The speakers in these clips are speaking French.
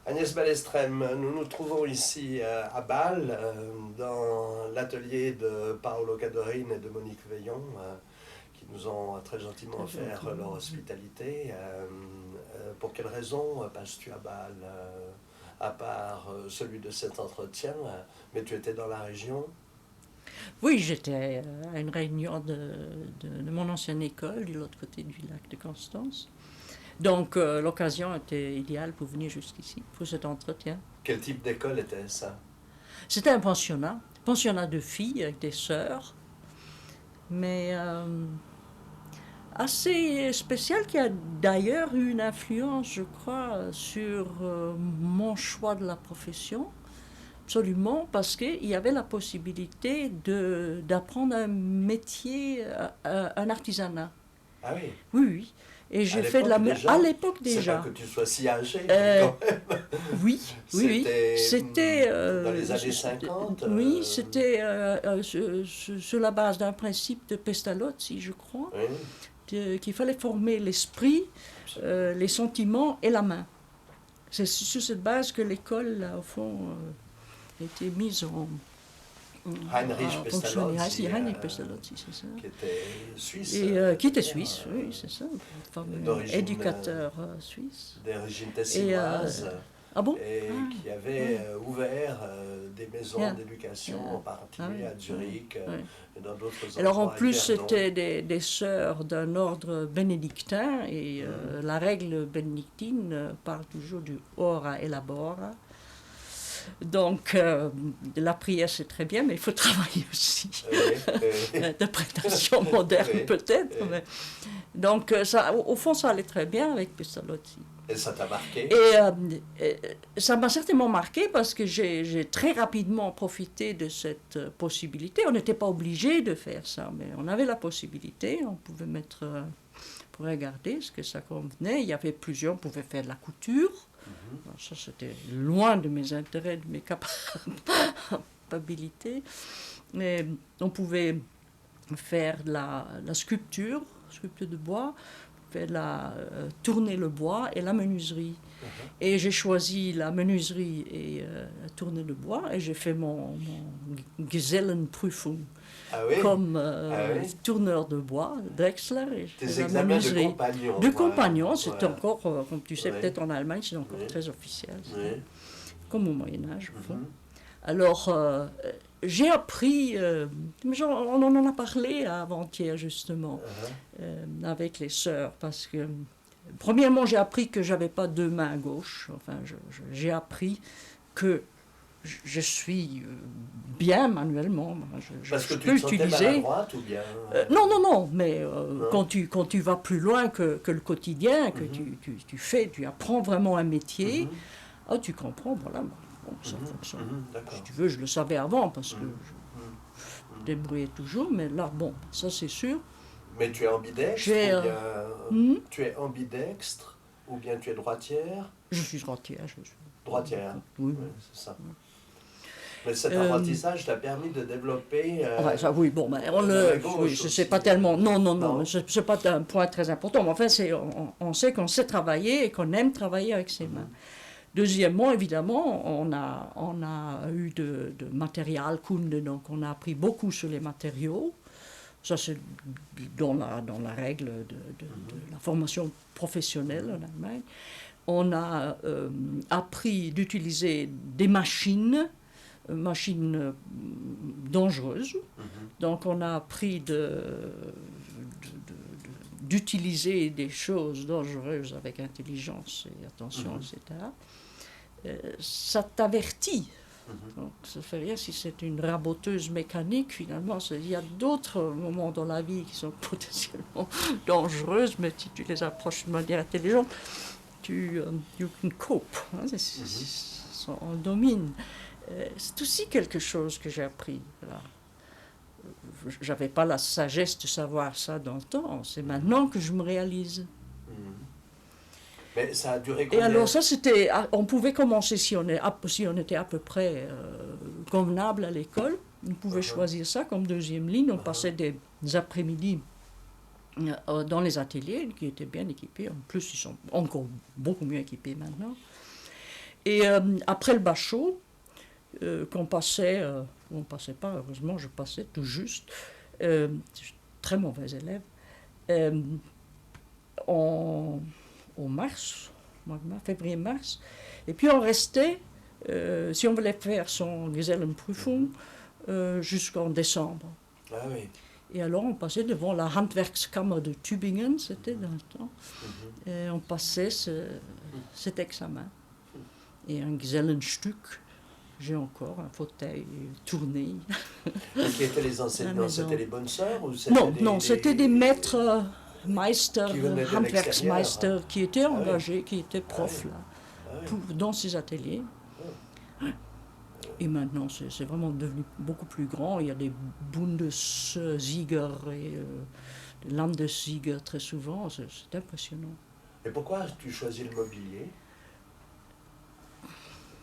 Agnès Ballestrem, nous nous trouvons ici à Bâle, dans l'atelier de Paolo Cadorine et de Monique Veillon, qui nous ont très gentiment offert leur hospitalité. Pour quelle raison passes-tu à Bâle, à part celui de cet entretien, mais tu étais dans la région? Oui, j'étais à une réunion de mon ancienne école, de l'autre côté du lac de Constance. Donc, l'occasion était idéale pour venir jusqu'ici, pour cet entretien. Quel type d'école était ça? C'était un pensionnat de filles avec des sœurs, mais assez spécial, qui a d'ailleurs eu une influence, je crois, sur mon choix de la profession. Absolument, parce qu'il y avait la possibilité d'apprendre un métier, un artisanat. Ah oui, Oui, oui. Et à j'ai fait de l'époque la... déjà? À l'époque C'est pas déjà. que tu sois si âgé, mais quand même. Oui, oui, oui. C'était dans les années 50. Oui, c'était sur la base d'un principe de Pestalozzi, je crois, Oui, qu'il fallait former l'esprit, absolument. les sentiments et la main. C'est sur cette base que l'école, là, au fond, a été mise en Heinrich fonctionner. Pestalozzi, Heinrich Pestalozzi, c'est ça. qui était suisse, Et qui était suisse, oui, c'est ça. Fameux d'origine éducateur suisse. d'origine Et, tessinoise, ah bon? et qui avait ouvert des maisons Yeah. d'éducation, Yeah. en particulier Ah à oui, Zurich oui. et dans d'autres endroits. Alors en à plus, Vernon. c'était des sœurs d'un ordre bénédictin, et la règle bénédictine parle toujours du ora et labora. Donc la prière c'est très bien, mais il faut travailler aussi. L'interprétation moderne Oui, peut-être. oui. Mais... Donc ça, au fond, ça allait très bien avec Pestalozzi. Et ça t'a marqué? Et ça m'a certainement marqué parce que j'ai très rapidement profité de cette possibilité. On n'était pas obligé de faire ça, mais on avait la possibilité. On pouvait mettre, pour regarder ce que ça convenait. Il y avait plusieurs, on pouvait faire de la couture. Alors ça, c'était loin de mes intérêts, de mes capacités. Mais on pouvait faire de la sculpture de bois, faire tourner le bois et la menuiserie. Et j'ai choisi la menuiserie et tourner le bois, et j'ai fait mon Gesellenprüfung Ah oui? comme Ah oui? tourneur de bois, Drexler, et Tes la examens de menuiserie. compagnon. De ouais. compagnon, c'était Ouais. encore, comme tu sais, Ouais. peut-être en Allemagne, c'est encore Ouais. très officiel. Oui. Comme au Moyen-Âge, au fond. Mhm. Alors, j'ai appris, on en a parlé avant-hier justement, avec les sœurs, parce que, premièrement, j'ai appris que j'avais pas deux mains gauches. Enfin, j'ai appris que je suis bien manuellement. Parce que je tu peux te sentais utiliser. maladroite ou bien? Non, mais Non. quand tu vas plus loin que le quotidien, que tu apprends vraiment un métier, tu comprends, voilà, bon, ça fonctionne. D'accord. Si tu veux, je le savais avant, parce que je me débrouillais toujours, mais là, bon, ça c'est sûr. Mais tu es ambidextre J'ai, ou bien tu es ambidextre ou bien tu es droitière? Je suis droitière. Droitière. Oui. Oui, c'est ça. Mais cet apprentissage t'a permis de développer. Ouais, ça, oui, bon, ben, la gauche oui, aussi. c'est pas tellement. Non, Non. c'est pas un point très important. Mais enfin, on sait qu'on sait travailler et qu'on aime travailler avec ses mains. Deuxièmement, évidemment, on a eu de matériel, Kunde, donc on a appris beaucoup sur les matériaux. Ça, c'est dans la règle de la formation professionnelle en Allemagne. On a appris d'utiliser des machines dangereuses. Donc on a appris d'utiliser des choses dangereuses avec intelligence et attention, etc. Ça t'avertit. Donc ça ne fait rien si c'est une raboteuse mécanique, finalement. Il y a d'autres moments dans la vie qui sont potentiellement dangereuses, mais si tu les approches de manière intelligente, you can cope. Hein, on le domine. C'est aussi quelque chose que j'ai appris. Je n'avais pas la sagesse de savoir ça dans le temps. C'est maintenant que je me réalise. Mais ça a duré Et combien? alors ça, on pouvait commencer si on était à peu près convenable à l'école. On pouvait choisir ça comme deuxième ligne. On passait des après-midi dans les ateliers qui étaient bien équipés. En plus, ils sont encore beaucoup mieux équipés maintenant. Et après le bachot, on passait pas, heureusement, je passais tout juste, très mauvais élève, en mars, février-mars, et puis on restait, si on voulait faire son Gesellenprüfung, jusqu'en décembre. Ah oui. Et alors on passait devant la Handwerkskammer de Tübingen, c'était dans le temps, et on passait cet examen. Et un Gesellenstück, j'ai encore un fauteuil tourné. Et qui étaient les enseignants? C'était les bonnes sœurs ou Non, c'était des maîtres Meister, qui venaient de Handwerksmeister, qui étaient engagés, oui. qui étaient profs là, Oui. dans ces ateliers. Et maintenant, c'est vraiment devenu beaucoup plus grand. Il y a des Bundessieger et des Landessieger très souvent. C'est impressionnant. Et pourquoi tu choisis le mobilier?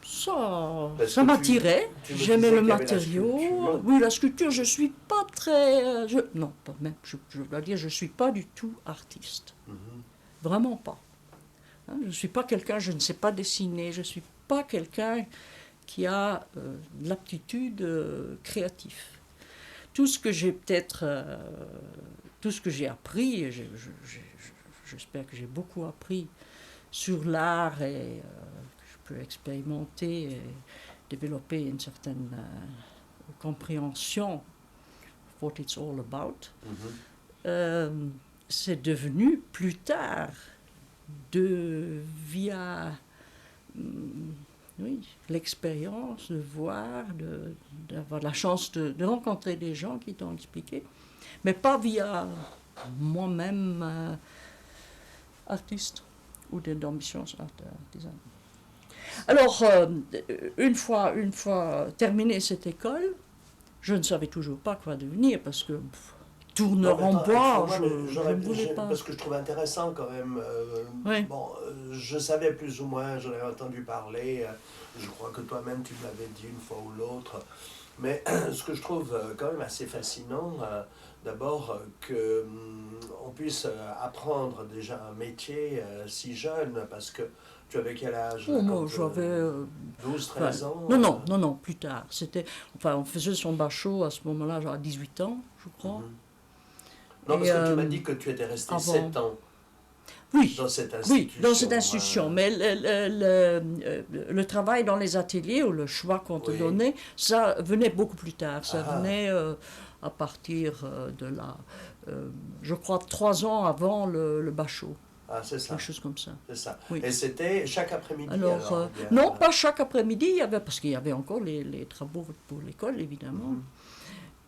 Ça m'attirait. J'aimais le matériau. Oui, la sculpture, je suis pas très... non, pas même. Je dois dire, je suis pas du tout artiste. Vraiment pas. Hein, je suis pas quelqu'un, je ne sais pas dessiner. Je suis pas quelqu'un qui a l'aptitude créative. Tout ce que j'ai tout ce que j'ai appris, et j'espère que j'ai beaucoup appris sur l'art et que je peux expérimenter et développer une certaine compréhension of what it's all about, c'est devenu plus tard via l'expérience de voir, d'avoir la chance de rencontrer des gens qui t'ont expliqué, mais pas via moi-même artiste ou d'ambition artisane. Alors, une fois terminé cette école, je ne savais toujours pas quoi devenir parce que tourneur en bois, je ne voulais pas. Parce que je trouve intéressant quand même. Oui. Bon, je savais plus ou moins, j'en avais entendu parler. Je crois que toi-même tu me l'avais dit une fois ou l'autre. Mais ce que je trouve quand même assez fascinant, d'abord qu'on puisse apprendre déjà un métier si jeune, parce que tu avais quel âge? Moi, j'avais 12, 13 ans? Non, plus tard. On faisait son bachot à ce moment-là, genre à 18 ans, je crois. Non, parce que tu m'as dit que tu étais resté 7 ans. Oui, dans cette institution. Oui, dans cette institution. Mais le travail dans les ateliers, ou le choix qu'on te donnait, ça venait beaucoup plus tard. Ça venait à partir de là, je crois, 3 ans avant le bachot. Ah, c'est ça. Quelque chose comme ça. C'est ça. Oui. Et c'était chaque après-midi? Alors, non, pas chaque après-midi, parce qu'il y avait encore les travaux pour l'école, évidemment.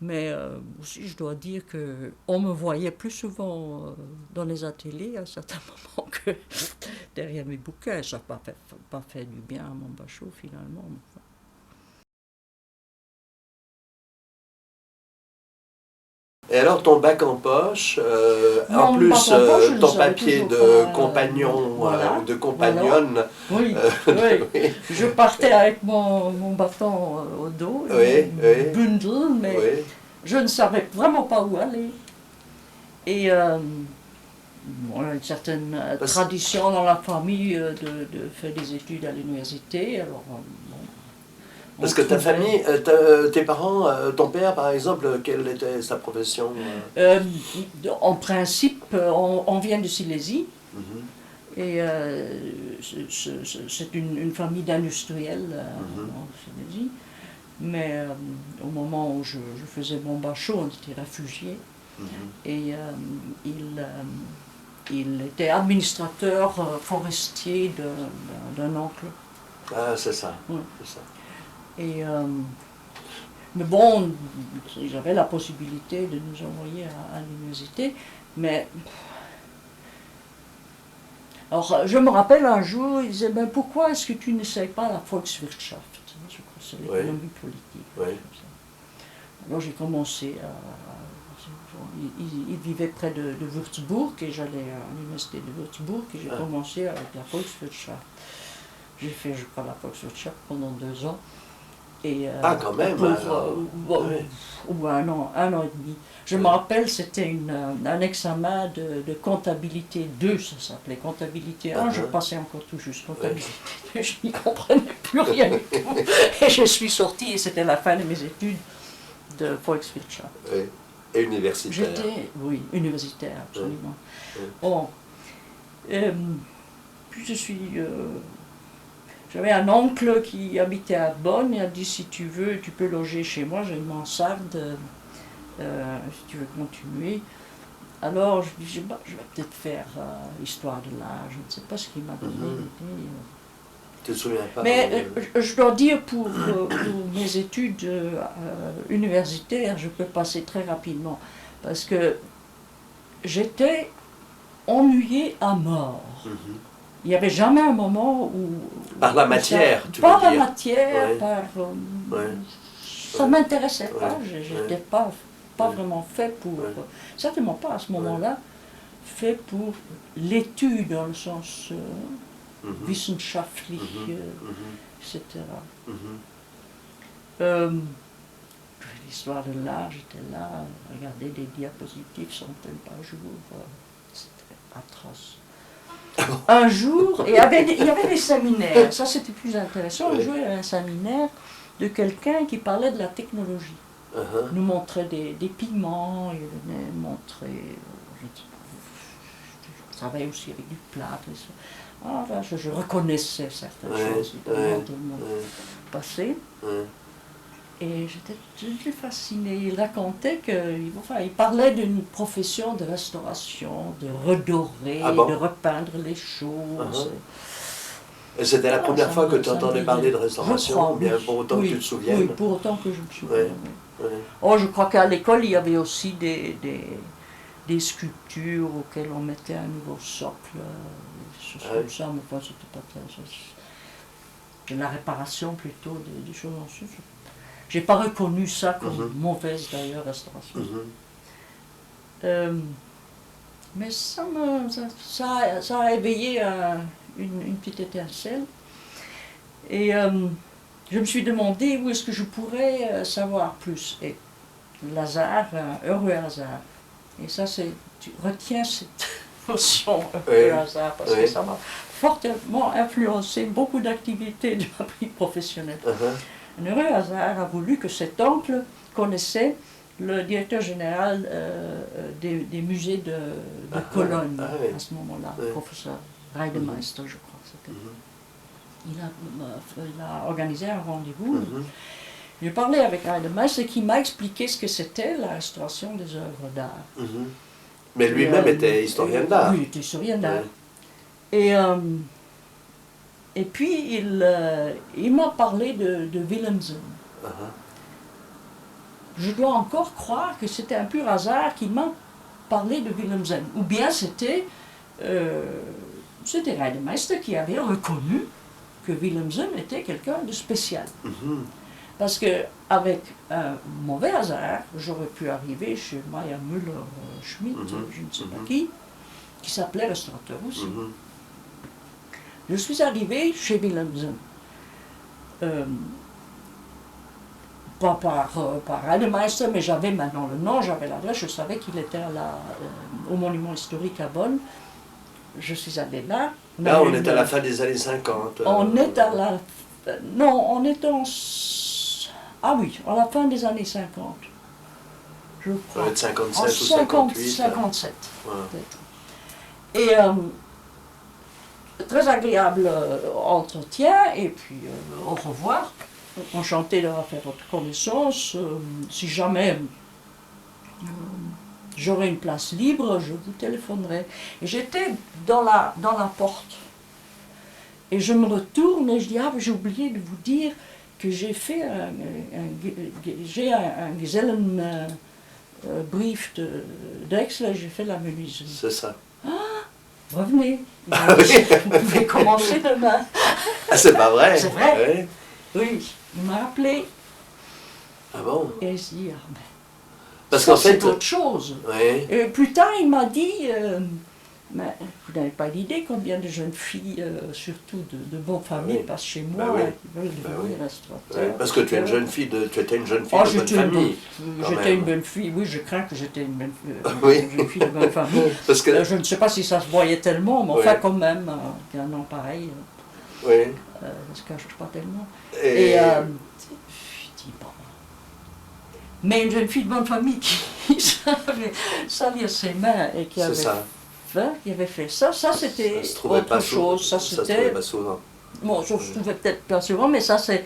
Mais aussi, je dois dire qu'on me voyait plus souvent dans les ateliers à un certain moment que derrière mes bouquins. Ça n'a pas fait du bien à mon bachot, finalement. Et alors, ton bac en poche, en plus ton papier de compagnon ou de compagnonne. Voilà. Oui. Je partais avec mon bâton au dos, bundle, mais je ne savais vraiment pas où aller. Et on a une certaine tradition dans la famille de faire des études à l'université. Alors, parce que ta famille, tes parents, ton père par exemple, quelle était sa profession? En principe, on vient de Silésie. Et c'est une famille d'industriels en Silésie. Mais au moment où je faisais mon bachot, on était réfugiés. Et il était administrateur forestier d'un oncle. Ah, c'est ça. C'est ça. Et, mais bon, j'avais la possibilité de nous envoyer à l'université, mais... Alors, je me rappelle un jour, il disait, ben, pourquoi est-ce que tu n'essayes pas la Volkswirtschaft? Je crois que c'est l'économie politique. Alors j'ai commencé il vivait près de Würzburg, et j'allais à l'université de Würzburg, et j'ai commencé avec la Volkswirtschaft. J'ai fait, je crois, la Volkswirtschaft pendant 2 ans. Et, Quand même. Ou un an et demi. Je me rappelle, c'était un examen de comptabilité 2, ça s'appelait. Comptabilité 1, je passais encore tout juste. Comptabilité 2, je n'y comprenais plus rien du tout. Et je suis sortie et c'était la fin de mes études de Volkswirtschaft. Oui. Et universitaire. Oui, universitaire, absolument. Oui. Bon. Puis j'avais un oncle qui habitait à Bonn et a dit si tu veux, tu peux loger chez moi, j'ai une mansarde, si tu veux continuer. Alors je dis je vais peut-être faire histoire de l'art, je ne sais pas ce qu'il m'a donné l'idée. Tu ne te souviens pas? Mais je dois dire pour mes études universitaires, je peux passer très rapidement parce que j'étais ennuyée à mort. Il n'y avait jamais un moment où... Par la matière, tu veux dire. Par la dire. matière, ça ne m'intéressait pas, je n'étais pas vraiment fait pour... Certainement pas à ce moment-là, fait pour l'étude dans le sens wissenschaftlich, etc. L'histoire de l'art, j'étais là, regarder des diapositives centaines par jour, c'était atroce. Un jour, et il y avait des séminaires, ça c'était plus intéressant, un jour il y avait un séminaire de quelqu'un qui parlait de la technologie. Nous montrait des pigments, il venait montrer, je travaillais aussi avec du plâtre, je reconnaissais certaines choses, évidemment, dans le monde passé. Et j'étais fascinée. Il racontait il parlait d'une profession de restauration, de redorer, de repeindre les choses. Et c'était la première fois que tu entendais parler de restauration, bien pour autant que tu te souviennes? Oui, pour autant que je me souvienne. Oh, je crois qu'à l'école, il y avait aussi des sculptures auxquelles on mettait un nouveau socle, des choses comme ça, mais pas c'était pas de la réparation plutôt, des choses en ce. J'ai pas reconnu ça comme mauvaise d'ailleurs restauration. Mais ça a éveillé une petite étincelle. Et je me suis demandé où est-ce que je pourrais savoir plus. Et le hasard, un heureux hasard. Et ça, tu retiens cette notion, heureux hasard, parce que ça m'a fortement influencé beaucoup d'activités de ma vie professionnelle. Un heureux hasard a voulu que cet oncle connaissait le directeur général des musées de Cologne à ce moment-là, le professeur Reidemeister, je crois que c'était. Il a organisé un rendez-vous. J'ai parlé avec Reidemeister qui m'a expliqué ce que c'était la restauration des œuvres d'art. Mais lui-même était historien d'art. Oui, il était historien d'art. Et puis, il m'a parlé de Willemsen. Je dois encore croire que c'était un pur hasard qu'il m'a parlé de Willemsen. Ou bien c'était Reidemeister qui avait reconnu que Willemsen était quelqu'un de spécial. Parce qu'avec un mauvais hasard, j'aurais pu arriver chez Meyer Müller-Schmidt, je ne sais pas qui s'appelait restaurateur aussi. Je suis arrivé chez Willemsen. Pas par Reidemeister, mais j'avais maintenant le nom, j'avais l'adresse, je savais qu'il était au monument historique à Bonn. Je suis allé là. Là, on est à la fin des années 50. On est à la... Non, on est en... Ah oui, à la fin des années 50. Je crois. 57 ou 58. 57, peut-être. Et... très agréable entretien, et puis au revoir. Enchanté d'avoir fait votre connaissance. Si jamais j'aurai une place libre, je vous téléphonerai. Et j'étais dans la porte. Et je me retourne et je dis, j'ai oublié de vous dire que j'ai fait un Gesellenbrief d'Aix, j'ai fait la menuiserie. C'est ça. Revenez, vous pouvez commencer demain. C'est pas vrai? C'est vrai? Oui, il m'a appelé. Ah bon? Et je dis, parce qu'en fait, c'est autre chose. Oui. Et plus tard, il m'a dit, mais vous n'avez pas d'idée combien de jeunes filles, surtout de bonnes familles, oui. passent chez moi oui. qui veulent devenir restaurateurs. Ouais, parce que tu es une jeune fille tu étais une jeune fille Oh, de bonne famille. J'étais une bonne fille, oui, je crains que j'étais une Oui. jeune fille de bonne famille. Parce que... Je ne sais pas si ça se voyait tellement, mais enfin quand même, qu'un nom pareil, oui. ça ne se cache pas tellement. Et Je dis, bon. Mais une jeune fille de bonne famille qui savait salir ses mains et qui avait fait ça c'était autre chose. Ça se trouvait c'était. pas souvent. Bon, je ne trouvais peut-être pas souvent, mais ça c'est.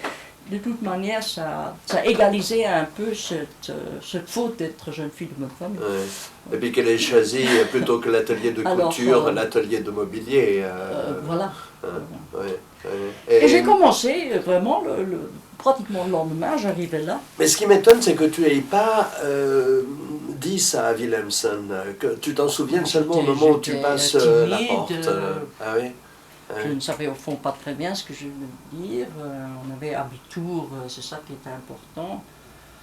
De toute manière, ça égalisait un peu cette faute d'être jeune fille de bonne famille. Ouais. Et puis qu'elle ait choisi, plutôt que l'atelier de couture, l'atelier de mobilier. Voilà. Et j'ai commencé vraiment pratiquement le lendemain, j'arrivais là. Mais ce qui m'étonne, c'est que tu n'aies pas dit ça à Willemsen, que tu t'en souviens seulement au moment où tu passes la porte. Ah oui. Je ne savais au fond pas très bien ce que je voulais dire. On avait Abitur, c'est ça qui était important.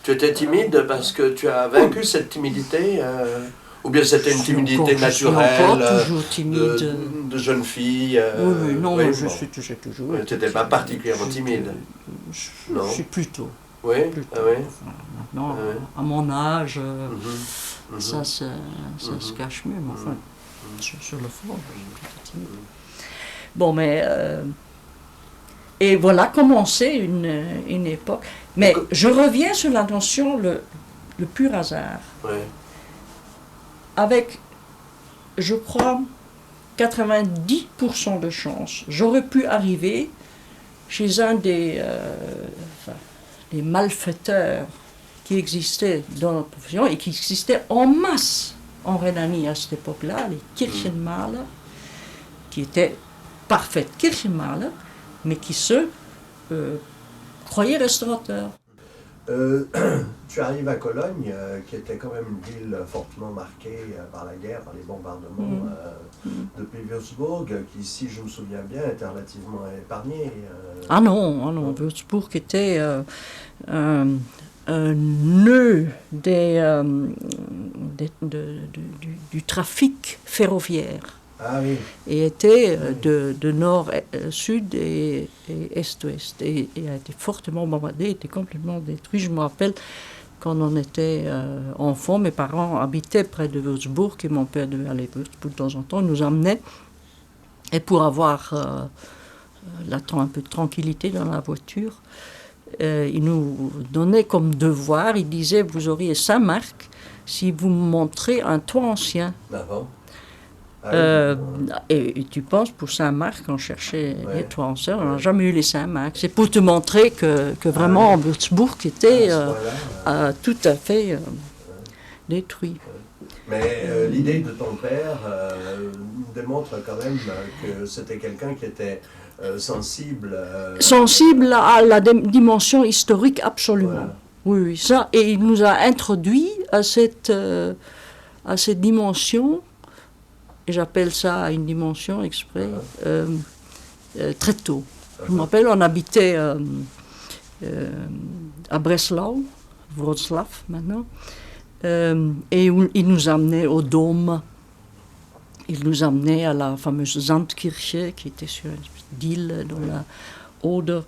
Tu étais timide parce que tu as vaincu cette timidité ou bien c'était une timidité naturelle toujours timide. De jeune fille Oui, non, mais j'ai toujours. Tu n'étais pas particulièrement timide. Je suis plutôt. Oui, plutôt. Ah oui. Maintenant, à mon âge, ça se cache mieux, mais enfin, sur le fond, je suis plutôt timide. Bon, mais... et voilà commencé une époque. Mais donc, je reviens sur la notion, le pur hasard. Ouais. Avec, je crois, 90% de chance. J'aurais pu arriver chez un des malfaiteurs qui existaient dans notre profession et qui existaient en masse en Rhénanie à cette époque-là, les Kirchenmaler, qui étaient parfaits Kirchenmaler, mais qui se croyaient restaurateurs. Tu arrives à Cologne, qui était quand même une ville fortement marquée par la guerre, par les bombardements, depuis Würzburg, qui, si je me souviens bien, était relativement épargnée. Ah non, Würzburg était un nœud du trafic ferroviaire. Ah oui. Et était de nord-sud et est-ouest. Et a été fortement bombardé, était complètement détruit. Je me rappelle quand on était enfant, mes parents habitaient près de Würzburg et mon père devait aller à Würzburg de temps en temps. Il nous emmenait. Et pour avoir un peu de tranquillité dans la voiture, il nous donnait comme devoir, il disait, vous auriez 5 marks si vous me montrez un toit ancien. D'accord. Et tu penses, pour 5 marks, on cherchait les toits anciens, on n'a jamais eu les 5 marks. C'est pour te montrer que vraiment Würzburg était tout à fait détruit. Mais l'idée de ton père démontre quand même que c'était quelqu'un qui était sensible. Sensible à la dimension historique, absolument. Voilà. Oui, ça. Et il nous a introduit à cette dimension. Et j'appelle ça une dimension exprès, très tôt. Je me rappelle, on habitait à Breslau, Wrocław maintenant, et il nous amenait au Dôme, il nous amenait à la fameuse Zandkirche, qui était sur une île dans la Oder.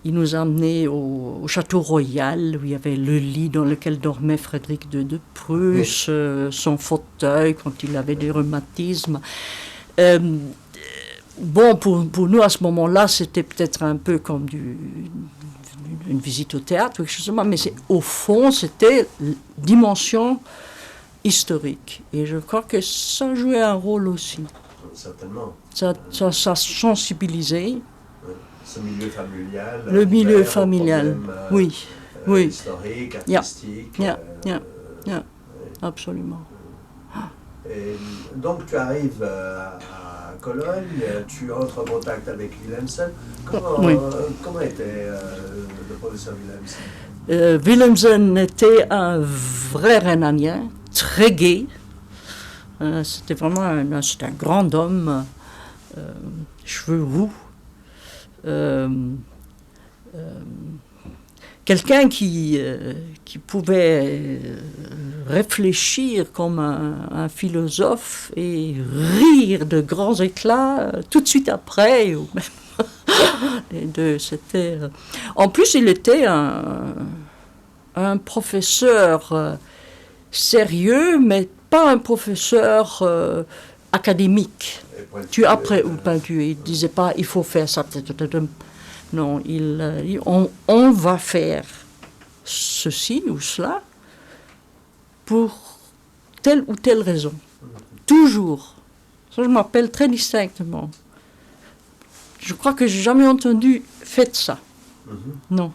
Il nous amenait au Château Royal, où il y avait le lit dans lequel dormait Frédéric II de Prusse, son fauteuil quand il avait des rhumatismes. Bon, pour nous, à ce moment-là, c'était peut-être un peu comme une visite au théâtre, quelque chose comme ça, mais au fond, c'était dimension historique. Et je crois que ça jouait un rôle aussi. Certainement. Ça sensibilisait. Ce milieu familial. Le milieu familial, oui. Historique, artistique. Absolument. Et donc tu arrives à Cologne, tu entres en contact avec Willemsen. Comment était le professeur Willemsen? Willemsen était un vrai Rhénanien, très gai. C'était vraiment un grand homme, quelqu'un qui pouvait réfléchir comme un philosophe et rire de grands éclats tout de suite après. Ou même les deux, c'était... En plus, il était un professeur sérieux, mais pas un professeur académique. Il disait pas, il faut faire ça. Non, on va faire ceci ou cela pour telle ou telle raison. Toujours. Ça, je m'appelle très distinctement. Je crois que j'ai jamais entendu « faites ça ». Non.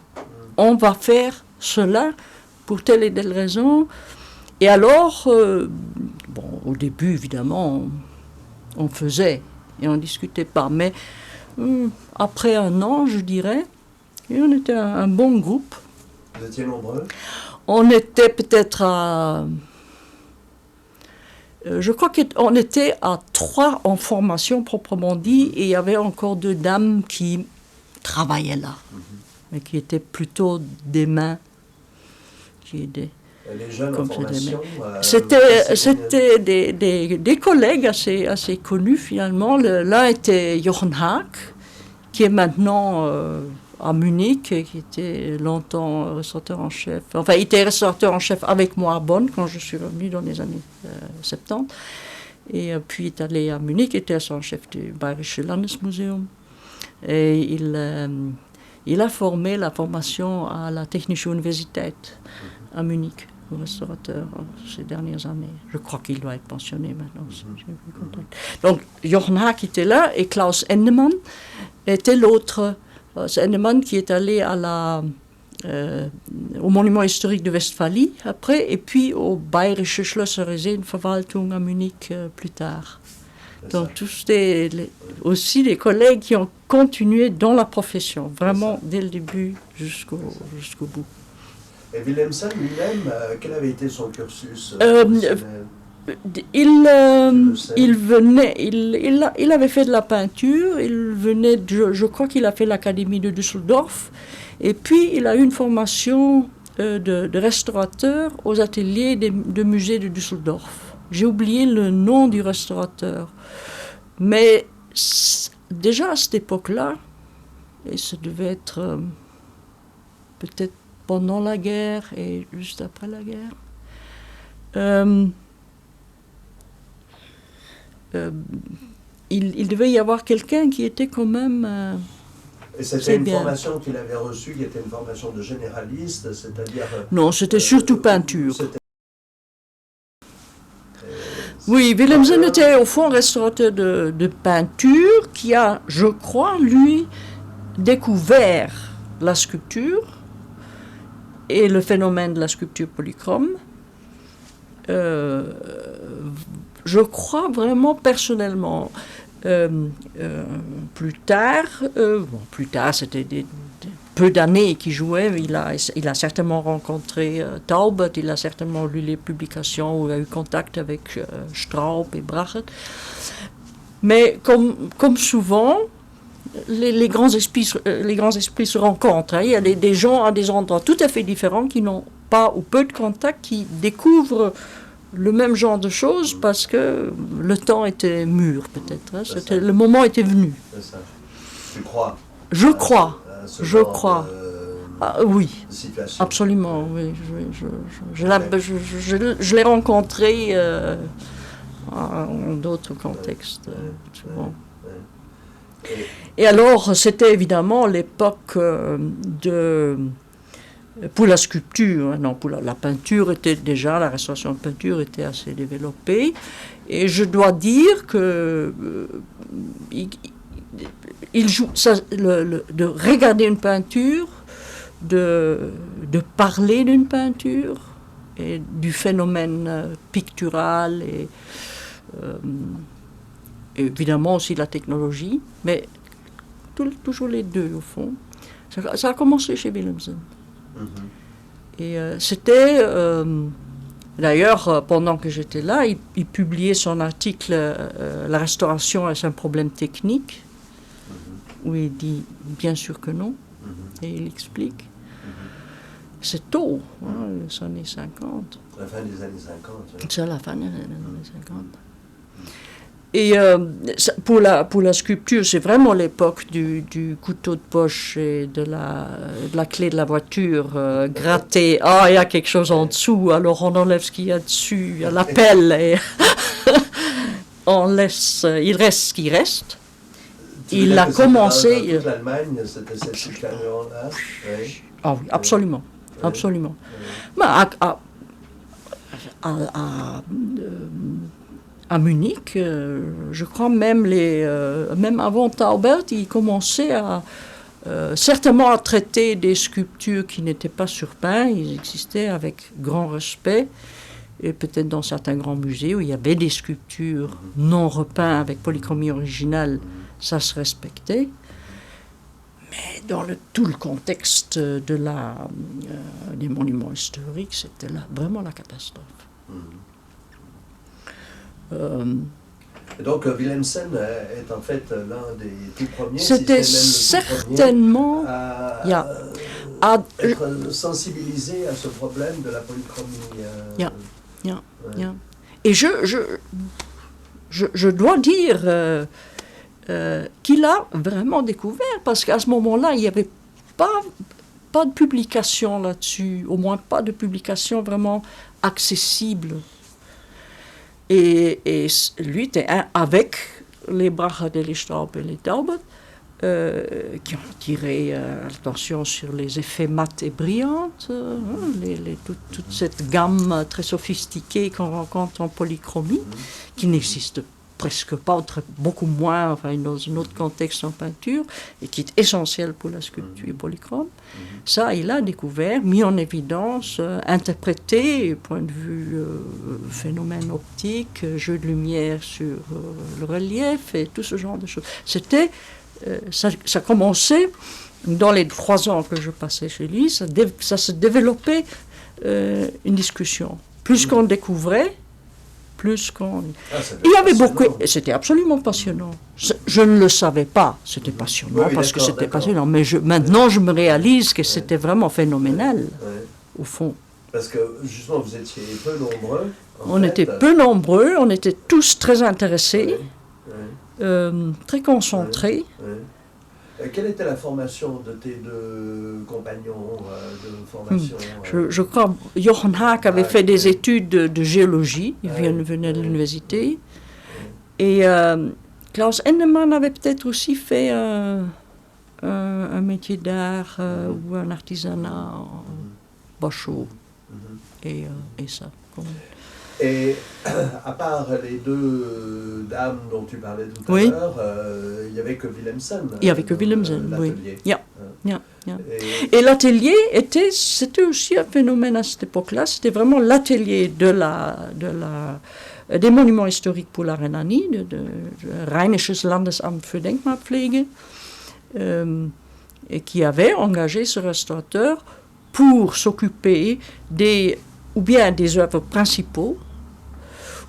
On va faire cela pour telle et telle raison. Et alors, au début, évidemment, on faisait et on ne discutait pas. Mais après un an, je dirais, et on était un bon groupe. Vous étiez nombreux? On était peut-être à... je crois qu'on était à 3 en formation proprement dit, et il y avait encore 2 dames qui travaillaient là, mais qui étaient plutôt des mains qui aidaient. Les jeunes en formation, c'était des collègues assez connus finalement. L'un était Jochen Haak, qui est maintenant à Munich, qui était longtemps restaurateur en chef. Enfin, il était restaurateur en chef avec moi à Bonn quand je suis revenue dans les années 70. Et puis il est allé à Munich, il était en chef du Bayerische Landesmuseum. Et il a formé la formation à la Technische Universität à Munich, au restaurateur ces dernières années. Je crois qu'il doit être pensionné maintenant. Donc, Jochen Haak était là et Klaus Endemann était l'autre. Endemann qui est allé au monument historique de Westphalie après, et puis au Bayerische Schlössermuseumsverwaltung à Munich plus tard. Donc, tous aussi des collègues qui ont continué dans la profession, vraiment dès le début jusqu'au bout. Et Willemsen lui-même, quel avait été son cursus il avait fait de la peinture, il venait, je crois qu'il a fait l'académie de Düsseldorf, et puis il a eu une formation de restaurateur aux ateliers de musée de Düsseldorf. J'ai oublié le nom du restaurateur, mais déjà à cette époque-là, et ça devait être peut-être pendant la guerre et juste après la guerre, il devait y avoir quelqu'un qui était quand même... et c'était une formation qu'il avait reçue, qui était une formation de généraliste, c'est-à-dire... Non, c'était surtout peinture. Oui, Willemsen était au fond restaurateur de peinture qui a, je crois, lui, découvert la sculpture et le phénomène de la sculpture polychrome. Je crois vraiment personnellement. Plus tard, c'était peu d'années qu'il jouait. Il a certainement rencontré Taubert, il a certainement lu les publications où il a eu contact avec Straub et Bracher. Mais comme souvent, les grands esprits se rencontrent. Hein. Il y a des gens à des endroits tout à fait différents qui n'ont pas ou peu de contact, qui découvrent le même genre de choses parce que le temps était mûr, peut-être. Hein. Le moment était venu. C'est ça. Tu crois? Je crois. Je crois. Oui, situation. Absolument. Oui. Je l'ai rencontré en d'autres contextes. Et alors, c'était évidemment l'époque pour la sculpture, non, pour la peinture était déjà, la restauration de peinture était assez développée. Et je dois dire que il joue de regarder une peinture, de parler d'une peinture, et du phénomène pictural, et évidemment aussi la technologie, mais toujours les deux au fond. Ça a commencé chez Willemsen. Et c'était, d'ailleurs, pendant que j'étais là, il publiait son article « La restauration est un problème technique », où il dit bien sûr que non, et il explique. c'est tôt, hein, les années 50. La fin des années 50. Oui. C'est la fin des années 50. Et pour la sculpture, c'est vraiment l'époque du couteau de poche et de la clé de la voiture grattée. Ah, il y a quelque chose en dessous, alors on enlève ce qu'il y a dessus, il y a la pelle et on laisse, il reste ce qui reste. Il a commencé. Dans toute l'Allemagne, c'était cette expérience-là. Oui. Ah oui, absolument, absolument. Oui. À Munich, je crois même même avant Taubert, ils commençaient certainement à traiter des sculptures qui n'étaient pas surpeintes. Ils existaient avec grand respect. Et peut-être dans certains grands musées où il y avait des sculptures non repeintes avec polychromie originale, ça se respectait. Mais dans tout le contexte des monuments historiques, c'était vraiment la catastrophe. Et donc Willemsen est en fait l'un des tout premiers. C'était si certainement à être sensibilisé à ce problème de la polychromie. Et je dois dire qu'il a vraiment découvert, parce qu'à ce moment-là, il n'y avait pas de publication là-dessus, au moins pas de publication vraiment accessible. Et lui, avec les Bracha-Delli-Staub et les Taubert, qui ont tiré l'attention sur les effets mat et brillantes, toute cette gamme très sophistiquée qu'on rencontre en polychromie, qui n'existe presque pas, beaucoup moins dans un autre contexte en peinture, et qui est essentiel pour la sculpture polychrome. Ça, il a découvert, mis en évidence, interprété, point de vue phénomène optique, jeu de lumière sur le relief, et tout ce genre de choses. Ça commençait, dans les 3 ans que je passais chez lui, ça se développait une discussion. Plus qu'on découvrait, plus qu'on... Il y avait beaucoup... C'était absolument passionnant. Je ne le savais pas, c'était passionnant, parce que c'était passionnant, mais maintenant je me réalise que c'était vraiment phénoménal, au fond. Parce que justement, vous étiez peu nombreux. On était peu nombreux, on était tous très intéressés, très concentrés. Quelle était la formation de tes deux compagnons de formation je crois que Jochen Haak avait fait des études de géologie, il venait de l'université. Et Klaus Endemann avait peut-être aussi fait un métier d'art ou un artisanat en Bachot et ça. Et à part les deux dames dont tu parlais tout à l'heure, il n'y avait que Willemsen. Il n'y avait que Willemsen, oui. Et l'atelier c'était aussi un phénomène à cette époque-là. C'était vraiment l'atelier des monuments historiques pour la Rhénanie, de Rheinisches Landesamt für Denkmalpflege, et qui avait engagé ce restaurateur pour s'occuper ou bien des œuvres principaux,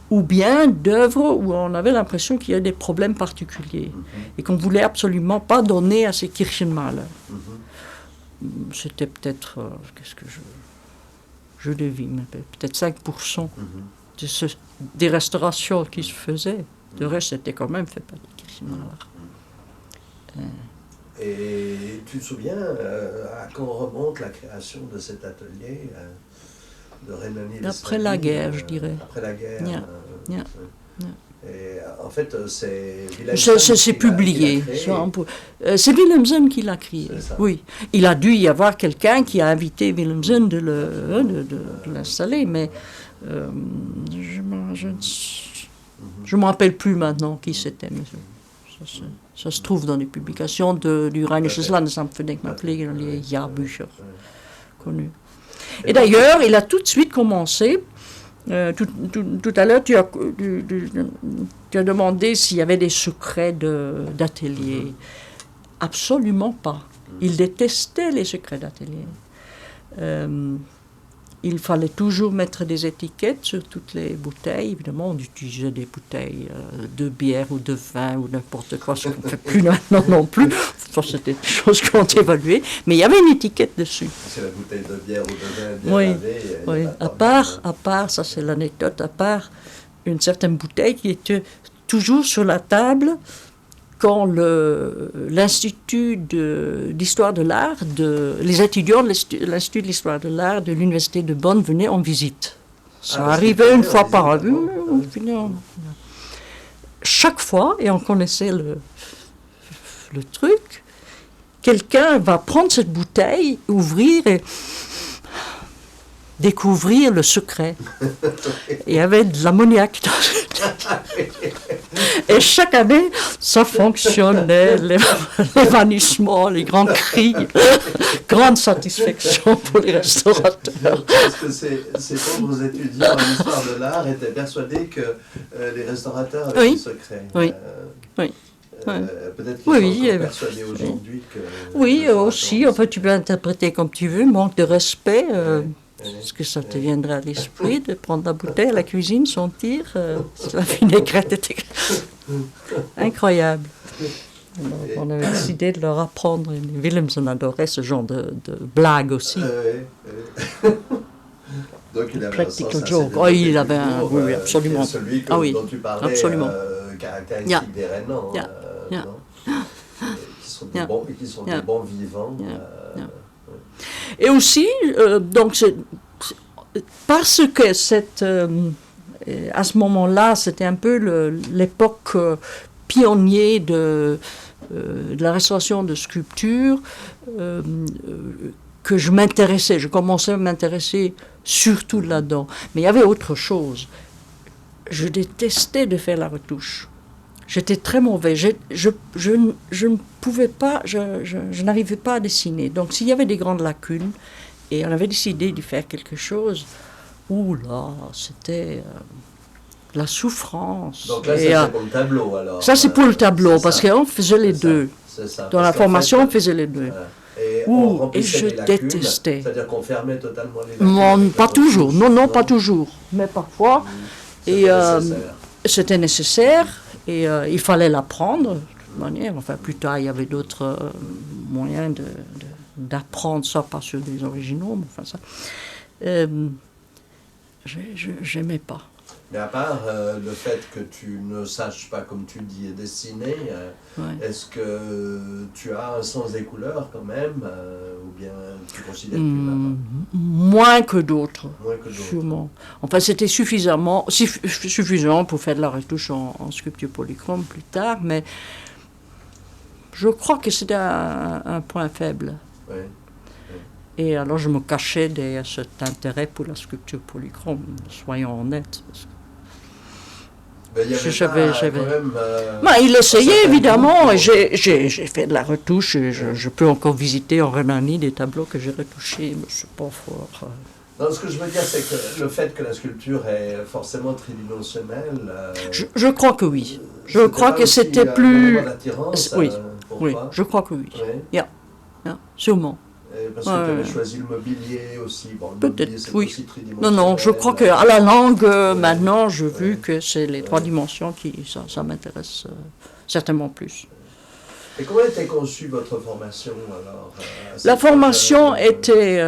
ou bien d'œuvres où on avait l'impression qu'il y a des problèmes particuliers et qu'on ne voulait absolument pas donner à ces Kirchenmaler. C'était peut-être, je devine, peut-être 5% des restaurations qui se faisaient. Le reste, c'était quand même fait par les Kirchenmaler. Et tu te souviens à quand remonte la création de cet atelier de Rhénanie-Westphalie? Après la guerre, je dirais. Après la guerre. Et en fait, c'est Willemsen c'est publié. C'est Willemsen qui l'a créé. Oui. Il a dû y avoir quelqu'un qui a invité Willemsen de l'installer, mais je ne me rappelle plus maintenant qui c'était. Ça se trouve dans les publications du Rheinisches Landesamt für Denkmalpflege, dans les Jahrbücher connus. Et d'ailleurs, il a tout de suite commencé. Tout à l'heure, tu as demandé s'il y avait des secrets d'atelier. Absolument pas. Il détestait les secrets d'atelier. il fallait toujours mettre des étiquettes sur toutes les bouteilles. Évidemment, on utilisait des bouteilles de bière ou de vin ou n'importe quoi, ce qu'on ne fait plus maintenant non plus. Ça, c'était des choses qui ont évolué. Mais il y avait une étiquette dessus. C'est la bouteille de bière ou de vin bien Oui, lavée. oui. À part, ça c'est l'anecdote, à part une certaine bouteille qui était toujours sur la table quand l'Institut d'histoire de l'art, les étudiants de l'Institut de l'histoire de l'art de l'Université de Bonn venaient en visite. Ça arrivait une fois par an. Chaque fois, et on connaissait le truc, quelqu'un va prendre cette bouteille, ouvrir et découvrir le secret. Il y avait de l'ammoniac dans et chaque année, ça fonctionnait, l'évanouissement, les grands cris, grande satisfaction pour les restaurateurs. Parce que ces pauvres étudiants en histoire de l'art étaient persuadés que les restaurateurs avaient des secrets. Oui, oui. Peut-être qu'ils sont encore persuadés aujourd'hui que... Oui, aussi, enfin, tu peux interpréter comme tu veux, manque de respect... Est-ce que ça te viendra à l'esprit de prendre la bouteille à la cuisine, sentir la vinaigrette était incroyable. Alors, on avait décidé de leur apprendre. Willemsen adorait ce genre de blague aussi. Donc il avait Practical joke. Oh, il avait un... Oui, absolument. Celui dont tu parlais, caractéristique des Rhénans. Qui sont des bons vivants. Et aussi, donc, parce que à ce moment-là, c'était un peu l'époque pionnier de la restauration de sculptures, que je commençais à m'intéresser surtout là-dedans. Mais il y avait autre chose. Je détestais de faire la retouche. J'étais très mauvais. Je ne pouvais pas, je n'arrivais pas à dessiner. Donc, s'il y avait des grandes lacunes, et on avait décidé d'y faire quelque chose, oula, c'était la souffrance. Donc là, c'est pour le tableau, alors. Ça, c'est pour le tableau, parce qu'on faisait les deux. Dans la formation, on faisait les deux. Et je détestais. C'est-à-dire qu'on fermait totalement les lacunes. Pas toujours. Non, pas toujours. Mais parfois. C'était nécessaire. Et il fallait l'apprendre, de toute manière. Enfin, plus tard, il y avait d'autres moyens d'apprendre ça, pas sur des originaux, mais enfin ça. J'aimais pas. Mais à part le fait que tu ne saches pas, comme tu dis, dessiner, est-ce que tu as un sens des couleurs quand même, ou bien tu considères que tu n'as pas? Moins que d'autres, sûrement. Enfin, c'était suffisant pour faire de la retouche en sculpture polychrome plus tard, mais je crois que c'était un point faible. Oui. Et alors je me cachais derrière cet intérêt pour la sculpture polychrome, soyons honnêtes. Il essayait évidemment, et j'ai fait de la retouche, et je peux encore visiter en Rhénanie des tableaux que j'ai retouchés, mais c'est pas fort. Non, ce que je veux dire, c'est que le fait que la sculpture est forcément tridimensionnelle... je crois que oui. Je crois que c'était plus... Oui, je crois que oui. Sûrement. Parce que tu avais choisi le mobilier aussi. Bon, peut-être, oui. Non, je crois qu'à la langue, maintenant, j'ai vu que c'est les trois dimensions qui, ça m'intéresse certainement plus. Et comment était conçue votre formation alors? La formation était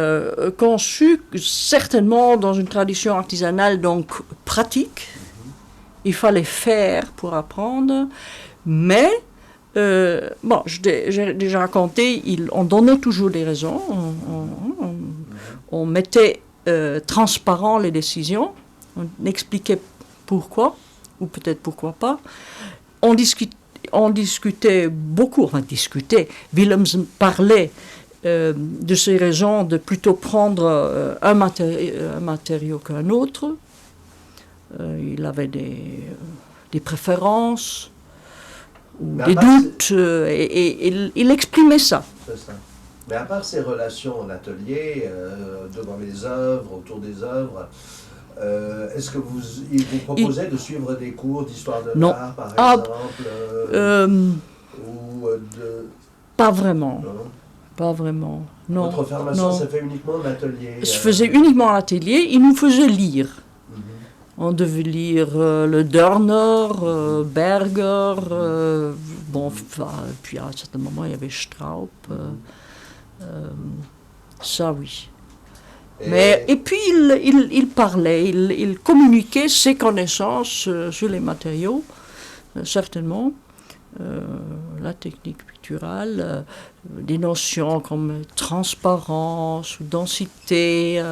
conçue certainement dans une tradition artisanale, donc pratique. Il fallait faire pour apprendre, mais... j'ai déjà raconté, on donnait toujours des raisons, on mettait transparent les décisions, on expliquait pourquoi, ou peut-être pourquoi pas. On discutait beaucoup, Willemsen parlait de ses raisons de plutôt prendre un matériau qu'un autre. Il avait des préférences. Des doutes, et il exprimait ça. C'est ça. Mais à part ces relations en atelier, devant les œuvres, autour des œuvres, est-ce que il vous proposait de suivre des cours d'histoire de l'art, par exemple Pas vraiment. pas vraiment. Non. Votre formation non. s'est fait uniquement en atelier? Je faisais uniquement à l'atelier. Ils nous faisaient lire. Mhm. On devait lire le Dörner, Berger, puis à un certain moment il y avait Straub. Ça oui. Et puis il parlait, il communiquait ses connaissances sur les matériaux, certainement. La technique picturale, des notions comme transparence ou densité.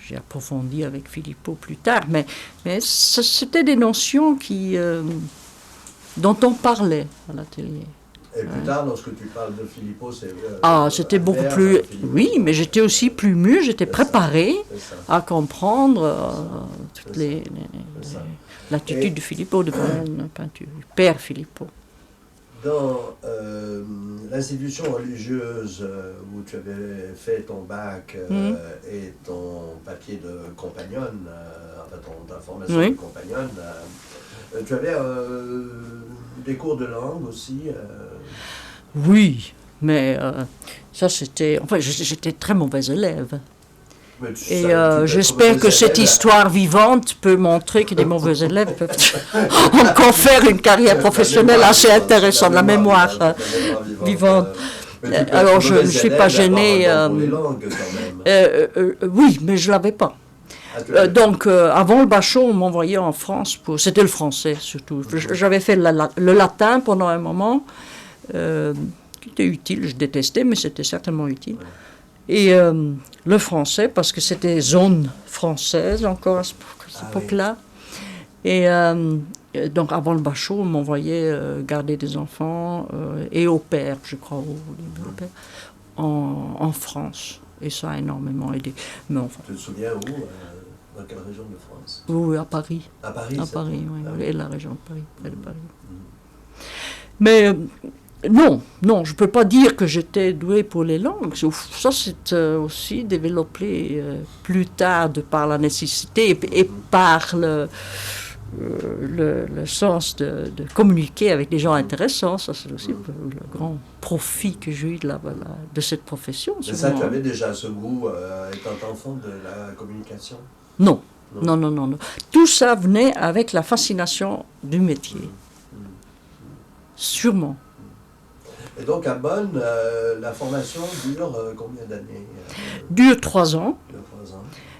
J'ai approfondi avec Filippo plus tard, mais c'était des notions dont on parlait à l'atelier. Et plus tard, lorsque tu parles de Filippo, c'est... c'était beaucoup plus... Oui, mais j'étais aussi plus mûre, j'étais préparée à comprendre toutes l'attitude de Filippo devant une peinture, du père Filippo. Dans l'institution religieuse où tu avais fait ton bac et ton papier de compagnonne, ta formation de compagnonne, tu avais des cours de langue aussi? Oui, mais ça c'était... Enfin, j'étais très mauvais élève. Et j'espère que cette histoire vivante peut montrer que des mauvais élèves peuvent encore faire une carrière professionnelle assez intéressante, la mémoire vivante. Alors je ne suis pas gênée. Oui, mais je ne l'avais pas. Donc avant le bachot, on m'envoyait en France c'était le français surtout. J'avais fait le latin pendant un moment, qui était utile, je détestais, mais c'était certainement utile. Et le français, parce que c'était zone française encore à cette époque-là. Et donc avant le bachot, on m'envoyait garder des enfants et au père, je crois, en France. Et ça a énormément aidé. Mais enfin, tu te souviens où dans quelle région de France? Oui, à Paris. À Paris? À Paris, oui. Et la région de Paris. Près de Paris. Mais... Non, je ne peux pas dire que j'étais douée pour les langues. Ça, c'est aussi développé plus tard par la nécessité et par le sens de communiquer avec des gens intéressants. Ça, c'est aussi le grand profit que j'ai eu de cette profession. Mais ça, tu avais déjà ce goût, étant enfant, de la communication? Non. Tout ça venait avec la fascination du métier. Sûrement. Et donc à Bonn, la formation dure combien d'années? Dure 3 ans.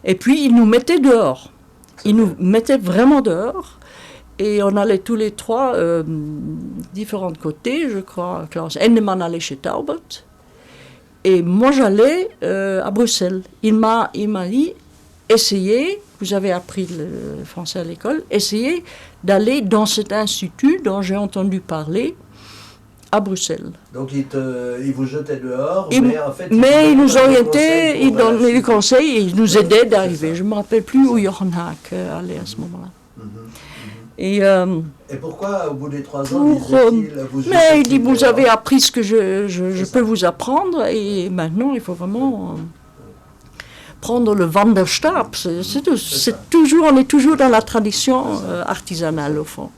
Et puis ils nous mettaient dehors. Ils nous mettaient vraiment dehors. Et on allait tous les trois différents côtés, je crois. Klaus Endemann allait chez Taubert. Et moi j'allais à Bruxelles. Il m'a dit, essayez, vous avez appris le français à l'école, essayez d'aller dans cet institut dont j'ai entendu parler, à Bruxelles. Donc ils vous jetaient dehors, mais en fait... Mais ils nous orientaient, ils donnaient des conseils et ils nous aidaient d'arriver. Je ne me rappelle plus où Jochen Haak allait à ce moment-là. Et pourquoi, au bout des 3 ans, mais il dit, vous avez appris ce que je peux vous apprendre et maintenant, il faut vraiment... prendre le Wanderstab. On est toujours dans la tradition artisanale, au fond.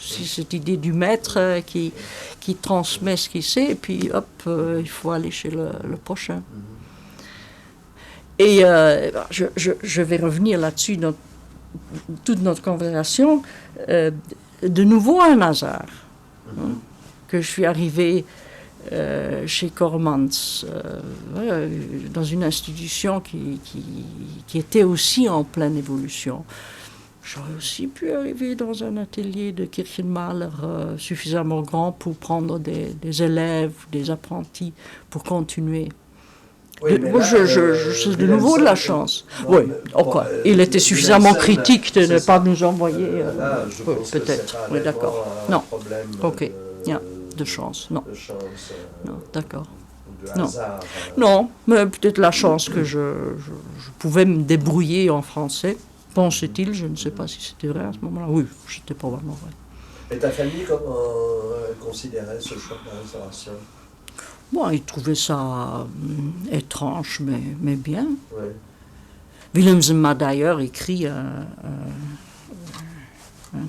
C'est cette idée du maître qui transmet ce qu'il sait, et puis hop, il faut aller chez le prochain. Et je vais revenir là-dessus dans toute notre conversation. De nouveau un hasard, que je suis arrivée chez Cormans, dans une institution qui était aussi en pleine évolution. J'aurais aussi pu arriver dans un atelier de Kirchenmaler suffisamment grand pour prendre des élèves, des apprentis, pour continuer. Oui, c'est de nouveau de la chance. Oui, il était suffisamment critique de ne pas nous envoyer, peut-être. Oui, d'accord. Non, ok, de chance, non. Non, d'accord. Non, mais peut-être la chance que je pouvais me débrouiller en français. Pensait-il, je ne sais pas si c'était vrai à ce moment-là. Oui, c'était probablement vrai. Et ta famille, comment considérait ce choix de la restauration? Bon, ils trouvaient ça étrange, mais bien. Ouais. Willemsen m'a d'ailleurs écrit un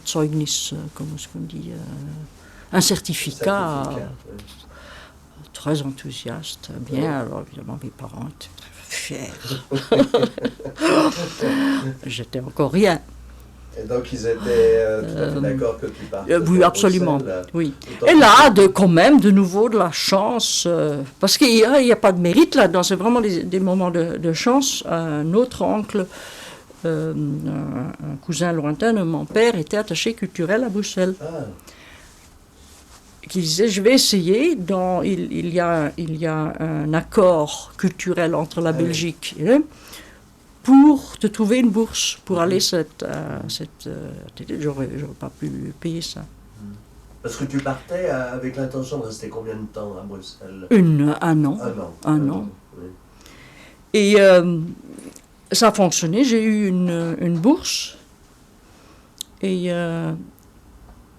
Zeugnis, comment est-ce qu'on dit, un certificat très enthousiaste, bien. Alors évidemment, mes parents étaient très fiers. J'étais encore rien. Et donc ils étaient tout à fait d'accord que tu partes. Oui, absolument. Oui. Et là, quand même, de nouveau, de la chance, parce qu'il n'y a pas de mérite là-dedans, c'est vraiment des moments de chance. Un autre oncle, un cousin lointain de mon père, était attaché culturel à Bruxelles. Ah. Qui disait, je vais essayer, il y a un accord culturel entre la Belgique et pour te trouver une bourse, pour aller j'aurais pas pu payer ça. Parce que tu partais avec l'intention de rester combien de temps à Bruxelles? Un an. Un an. Oui. Et ça a fonctionné, j'ai eu une bourse, et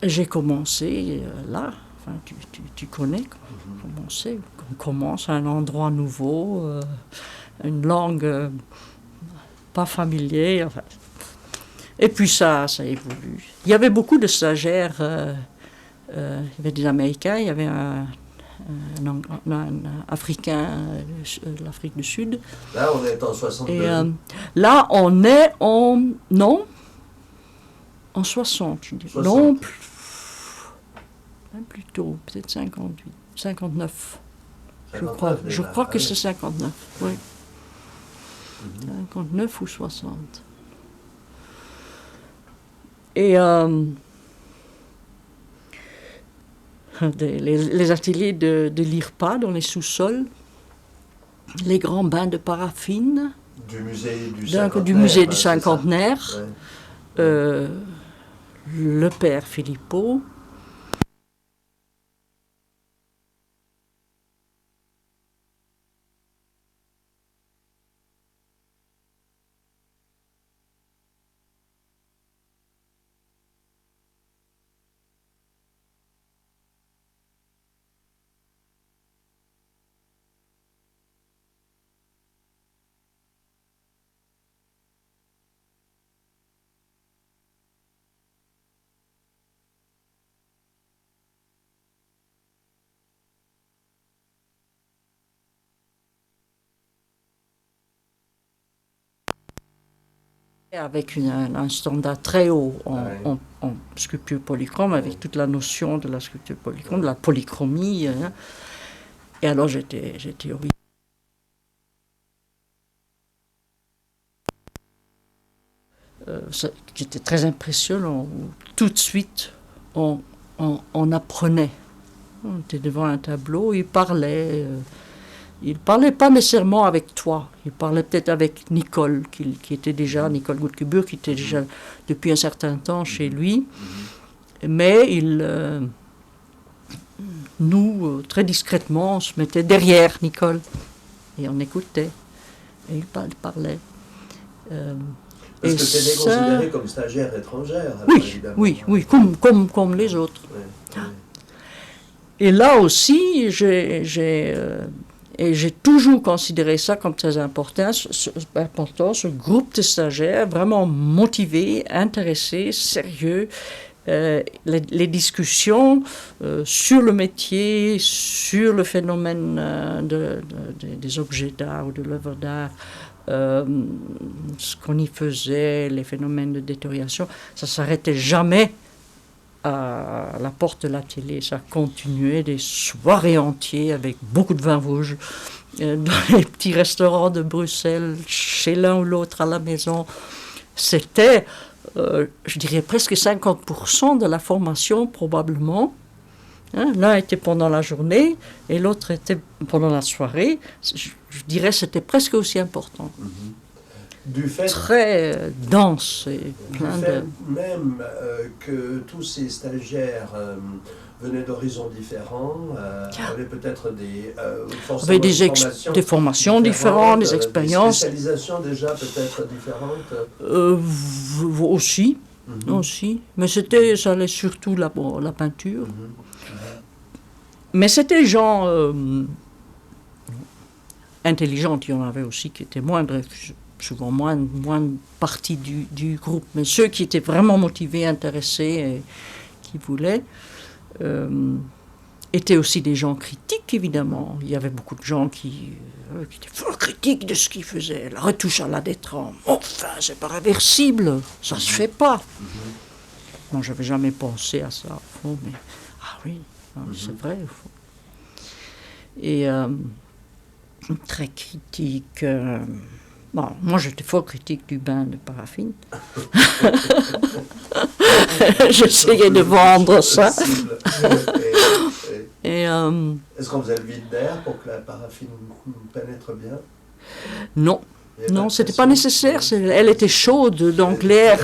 j'ai commencé là. Enfin, tu connais, on commence à un endroit nouveau, une langue pas familière. Enfin. Et puis ça évolue. Il y avait beaucoup de stagiaires, il y avait des Américains, il y avait un Africain de l'Afrique du Sud. Là, on est en 62. Et là, on est en 60, je dirais. 60. Non, même plus tôt, peut-être 58, 59. Je crois que c'est 59, oui. 59 ou 60. Et les ateliers de l'IRPA dans les sous-sols, les grands bains de paraffine du musée du cinquantenaire, le père Philippot. Avec un standard très haut en sculpture polychrome, avec toute la notion de la sculpture polychrome, de la polychromie. Hein. Et alors j'étais horrible. C'était très impressionnant. Tout de suite, on apprenait. On était devant un tableau, il parlait. Il ne parlait pas nécessairement avec toi, il parlait peut-être avec Nicole, qui était déjà, Nicole Goudkebur, qui était déjà depuis un certain temps chez lui. Mais nous, très discrètement, on se mettait derrière Nicole et on écoutait. Et il parlait. Parce que tu étais considérée comme stagiaire étrangère. Oui, comme les autres. Oui. Et là aussi, j'ai toujours considéré ça comme très important, ce groupe de stagiaires vraiment motivés, intéressés, sérieux. Les discussions sur le métier, sur le phénomène des objets d'art ou de l'œuvre d'art, ce qu'on y faisait, les phénomènes de détérioration, ça ne s'arrêtait jamais à la porte de l'atelier. Ça continuait des soirées entières avec beaucoup de vin rouge dans les petits restaurants de Bruxelles, chez l'un ou l'autre à la maison. C'était, je dirais, presque 50% de la formation probablement. Hein, l'un était pendant la journée et l'autre était pendant la soirée. Je dirais que c'était presque aussi important. Du fait, très dense et plein de... Même que tous ces stagiaires venaient d'horizons différents, avaient peut-être des formations différentes, des expériences. Des spécialisations déjà peut-être différentes. Aussi, mais ça allait surtout la peinture. Mais c'était des gens intelligents, il y en avait aussi qui étaient souvent moins partie du groupe, mais ceux qui étaient vraiment motivés, intéressés et qui voulaient, étaient aussi des gens critiques, évidemment. Il y avait beaucoup de gens qui étaient fort critiques de ce qu'ils faisaient. La retouche à la détrempe, enfin, c'est pas réversible, ça se fait pas. Bon, j'avais jamais pensé à ça, au fond, mais ah oui, c'est vrai, au fond. Et très critique. Bon, moi, j'étais fort critique du bain de paraffine. J'essayais de vendre ça. Et, est-ce qu'on faisait le vide d'air pour que la paraffine pénètre bien? Non. Non, c'était pas nécessaire. Elle était chaude, donc l'air,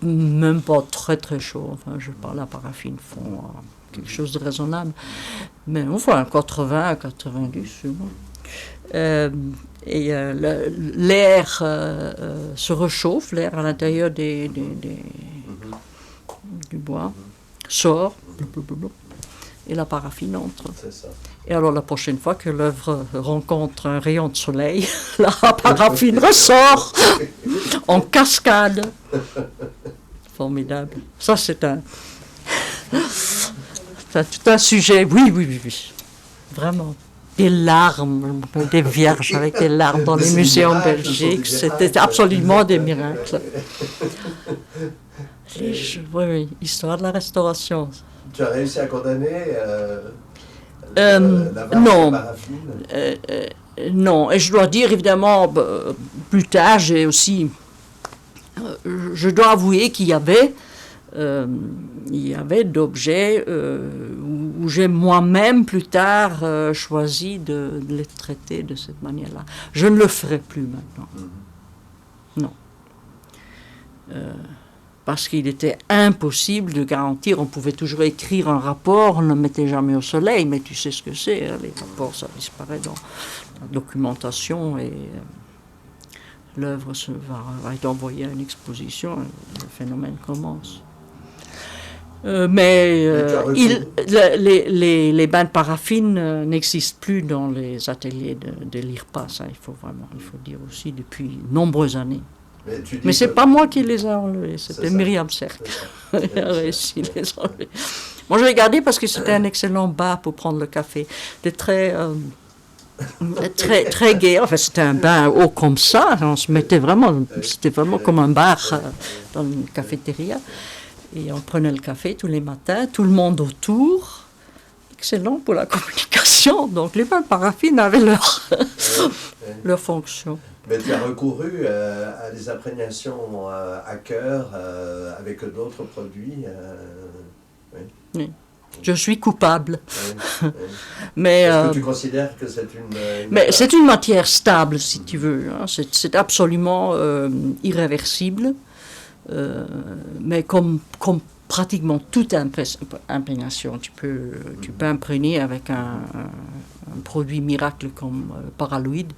même pas très très chaud. Enfin, je parle à paraffine fond, quelque chose de raisonnable. Mais enfin, 80, 90, c'est bon. Et l'air se réchauffe, l'air à l'intérieur du bois sort, blablabla, et la paraffine entre. C'est ça. Et alors la prochaine fois que l'œuvre rencontre un rayon de soleil, la paraffine ressort en cascade. Formidable. Ça c'est tout un sujet, oui. Vraiment. Des larmes, des vierges avec des larmes dans les musées en Belgique, c'était absolument des miracles. Oui, histoire de la restauration. Tu as réussi à condamner non. Non, et je dois dire évidemment, plus tard, je dois avouer qu'il y avait d'objets où j'ai moi-même plus tard choisi de les traiter de cette manière-là. Je ne le ferai plus maintenant. Non. Parce qu'il était impossible de garantir, on pouvait toujours écrire un rapport, on ne le mettait jamais au soleil, mais tu sais ce que c'est, hein, les rapports, ça disparaît dans la documentation et l'œuvre va être envoyée à une exposition, et le phénomène commence. Mais les bains de paraffine n'existent plus dans les ateliers de l'IRPA, ça il faut dire aussi depuis de nombreuses années. Mais c'est pas moi qui les ai enlevés, c'était Myriam Cercle. Elle a réussi à les enlever. Moi je l'ai gardé parce que c'était un excellent bar pour prendre le café. C'était très gai, enfin c'était un bain haut comme ça, on se mettait vraiment, c'était vraiment comme un bar dans une cafétéria. Et on prenait le café tous les matins, tout le monde autour. Excellent pour la communication. Donc les bains de paraffine avaient leur fonction. Mais tu as recouru à des imprégnations à cœur avec d'autres produits. Oui. Je suis coupable. Oui. Mais est-ce que tu considères que c'est mais c'est une matière stable, si tu veux. Hein. C'est absolument irréversible. Mais comme pratiquement toute imprégnation, tu peux imprégner avec un produit miracle comme paraloïde,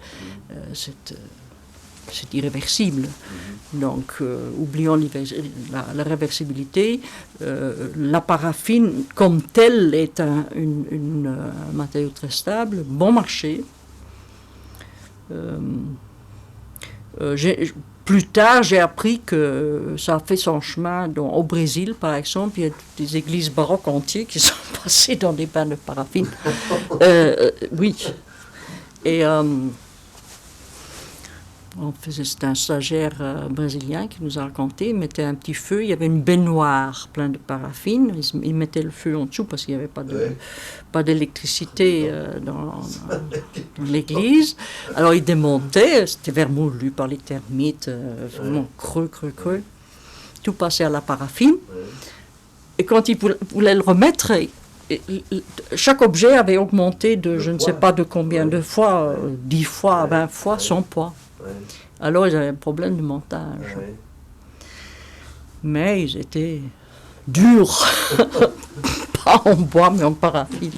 c'est irréversible. Donc, oublions la réversibilité. La paraffine, comme telle, est un matériau très stable, bon marché. Plus tard, j'ai appris que ça a fait son chemin au Brésil, par exemple. Il y a des églises baroques entières qui sont passées dans des bains de paraffine. Oui. Et c'était un stagiaire brésilien qui nous a raconté. Il mettait un petit feu, il y avait une baignoire pleine de paraffine. Il mettait le feu en dessous parce qu'il n'y avait pas d'électricité dans l'église. Alors il démontait, c'était vermoulu par les termites, vraiment creux. Tout passait à la paraffine. Et quand il voulait le remettre, chaque objet avait augmenté de je ne sais pas de combien de fois, 10 fois, 20 fois son poids. Alors ils avaient un problème de montage. Mais ils étaient durs. Pas en bois, mais en paraffine.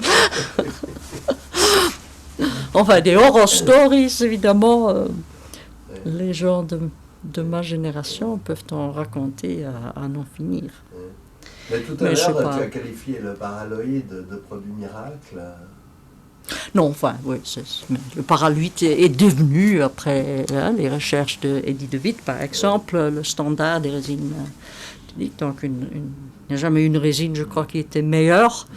Enfin, des horror stories, évidemment. Les gens de ma génération peuvent en raconter à n'en finir. Mais tout à l'heure, tu as qualifié le paraloïde de produit miracle. Non, enfin, oui, le para-8 est devenu, après les recherches d'Eddie de Witt, par exemple, le standard des résines. Donc, il n'y a jamais eu une résine, je crois, qui était meilleure,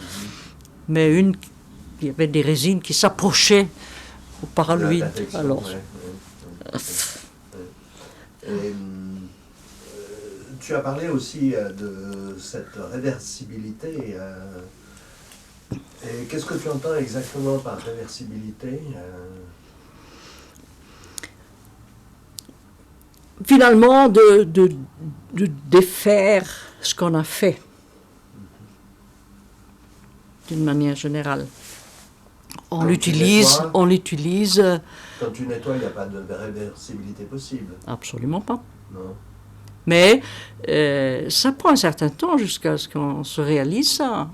mais il y avait des résines qui s'approchaient au para-8. Alors, tu as parlé aussi de cette réversibilité. Et qu'est-ce que tu entends exactement par réversibilité? Finalement, de défaire ce qu'on a fait, d'une manière générale. On l'utilise. Quand tu nettoies, il n'y a pas de réversibilité possible. Absolument pas. Non. Mais ça prend un certain temps jusqu'à ce qu'on se réalise ça.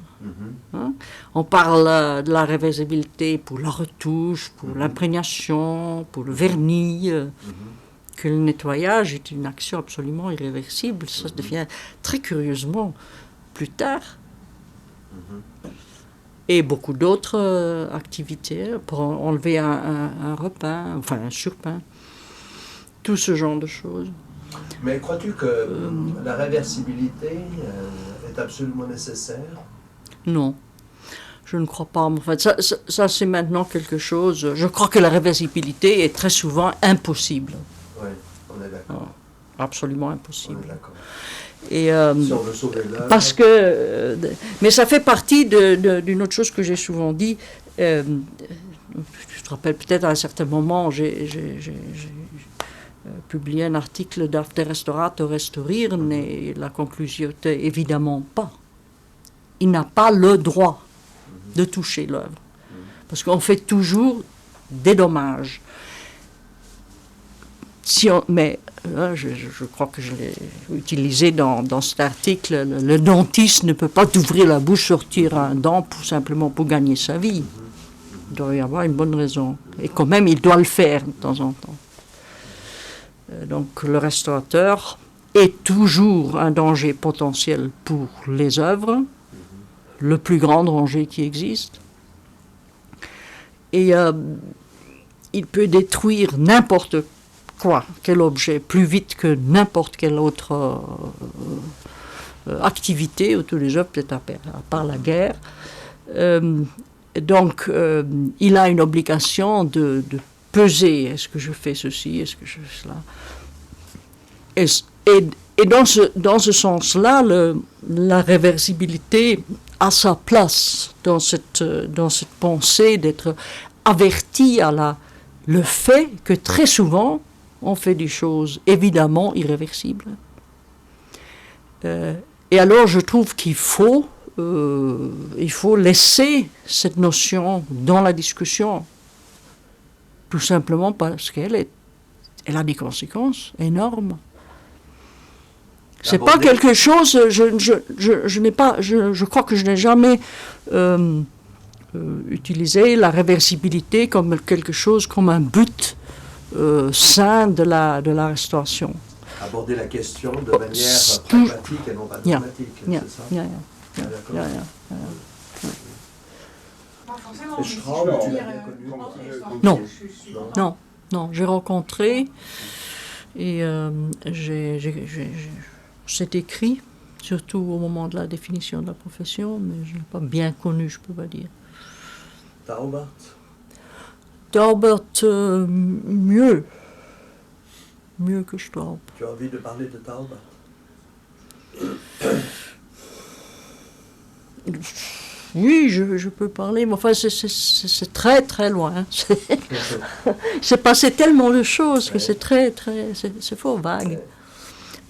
Hein? On parle de la réversibilité pour la retouche, pour l'imprégnation, pour le vernis, que le nettoyage est une action absolument irréversible. Ça se devient très curieusement plus tard. Et beaucoup d'autres activités pour enlever un repeint, enfin un surpeint, tout ce genre de choses. Mais crois-tu que la réversibilité est absolument nécessaire? Non, je ne crois pas. En fait, ça c'est maintenant quelque chose. Je crois que la réversibilité est très souvent impossible. Oui, on est d'accord. Absolument impossible. On est d'accord. Et, si on veut sauver l'œuvre. Parce que, mais ça fait partie d'une autre chose que j'ai souvent dit. Je te rappelle peut-être à un certain moment, j'ai publié un article d'Arte Restaurato Restaurieren et la conclusion était évidemment pas. Il n'a pas le droit de toucher l'œuvre. Parce qu'on fait toujours des dommages. Mais là, je crois que je l'ai utilisé dans cet article, le dentiste ne peut pas t'ouvrir la bouche, sortir un dent simplement pour gagner sa vie. Il doit y avoir une bonne raison. Et quand même, il doit le faire de temps en temps. Donc le restaurateur est toujours un danger potentiel pour les œuvres, le plus grand danger qui existe. Et il peut détruire n'importe quoi, quel objet, plus vite que n'importe quelle autre activité autour des œuvres, peut-être à part la guerre. Donc il a une obligation de peser, est-ce que je fais ceci, est-ce que je fais cela. Et dans ce sens-là, la réversibilité a sa place dans cette pensée d'être averti à le fait que très souvent, on fait des choses évidemment irréversibles. Et alors je trouve qu'il faut laisser cette notion dans la discussion, tout simplement parce qu'elle a des conséquences énormes. C'est pas quelque chose. Je crois que je n'ai jamais utilisé la réversibilité comme quelque chose, comme un but sain de la restauration. Aborder la question de manière pragmatique et non pas dogmatique, c'est ça? D'accord. Et Straub, tu l'as bien connu? Non, j'ai rencontré et c'est écrit, surtout au moment de la définition de la profession, mais je ne l'ai pas bien connu, je ne peux pas dire. Taubert? Taubert, mieux que Straub. Tu as envie de parler de Taubert? Oui, je peux parler, mais enfin c'est très très loin. C'est passé tellement de choses que c'est c'est fort vague.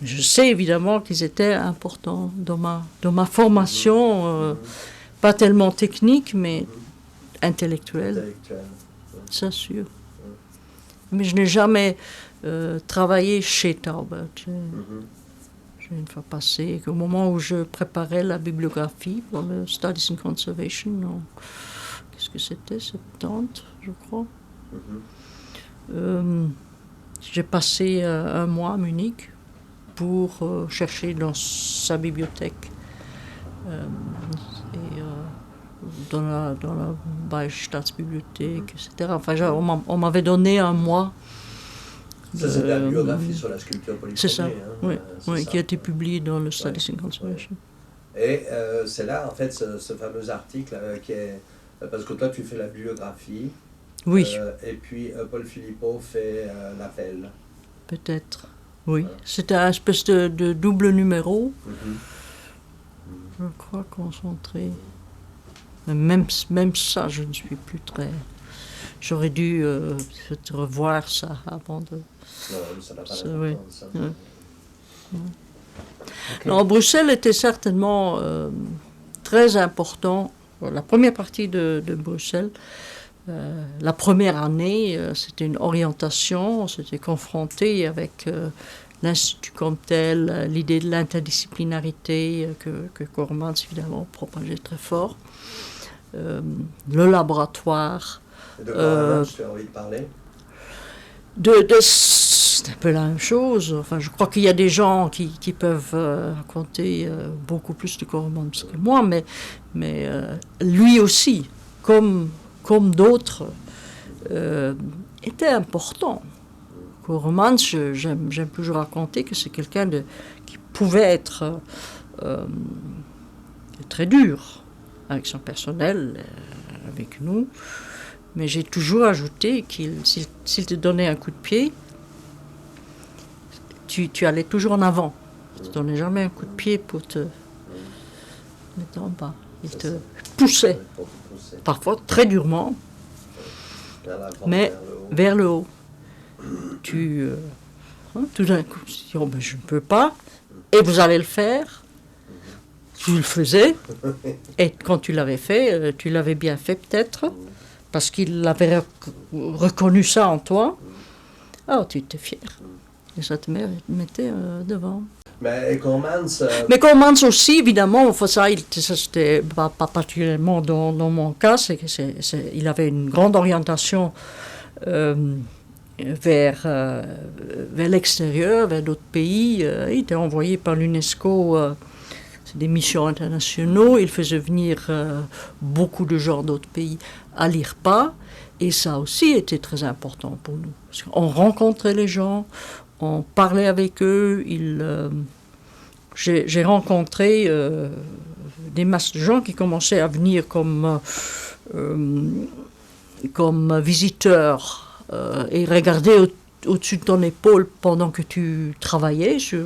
Je sais évidemment qu'ils étaient importants dans ma formation, pas tellement technique, mais intellectuelle. C'est sûr. Mais je n'ai jamais travaillé chez Taubert. J'ai une fois passé, au moment où je préparais la bibliographie pour le Studies in Conservation, qu'est-ce que c'était, 70, je crois. J'ai passé un mois à Munich pour chercher dans sa bibliothèque. Dans la Bayerische Staatsbibliothek, etc. Enfin, on m'avait donné un mois. Ça, c'est la biographie sur la sculpture polychromée. C'est ça, hein, oui, qui a été publiée dans le Studies in Conservation. Et c'est là, en fait, ce fameux article qui est... Parce que toi, tu fais la biographie. Oui. Et puis, Paul Philippot fait l'appel. Peut-être, oui. Voilà. C'était un espèce de double numéro. Je crois concentré. Même ça, je ne suis plus très... J'aurais dû revoir ça avant de... Non, ça n'a pas d'importance. Oui. Okay. Non, Bruxelles était certainement très important. La première partie de Bruxelles, la première année, c'était une orientation. On s'était confronté avec l'Institut comme tel, l'idée de l'interdisciplinarité que Coremans, évidemment, propageait très fort. Le laboratoire. Et de Coremans, tu as envie de parler? C'est un peu la même chose. Enfin, je crois qu'il y a des gens qui peuvent raconter beaucoup plus de Coremans que moi, mais lui aussi, comme d'autres, était important. Coremans, j'aime toujours raconter que c'est quelqu'un qui pouvait être très dur avec son personnel, avec nous. Mais j'ai toujours ajouté s'il te donnait un coup de pied, tu allais toujours en avant. Il ne te donnait jamais un coup de pied pour te mettre en bas. Il te poussait, parfois très durement, mais vers le haut. Tout d'un coup, tu dis, oh, ben, je ne peux pas, et vous allez le faire. Tu le faisais, et quand tu l'avais fait, tu l'avais bien fait peut-être, parce qu'il avait reconnu ça en toi. Alors tu étais fier. Et ça te mettait devant. Mais Coremans aussi, évidemment, enfin, ça c'était pas particulièrement dans mon cas, il avait une grande orientation vers l'extérieur, vers d'autres pays. Il était envoyé par l'UNESCO. Des missions internationaux, il faisait venir beaucoup de gens d'autres pays à l'IRPA, et ça aussi était très important pour nous. Parce qu'on rencontrait les gens, on parlait avec eux, j'ai rencontré des masses de gens qui commençaient à venir comme visiteurs et regarder au-dessus de ton épaule pendant que tu travaillais sur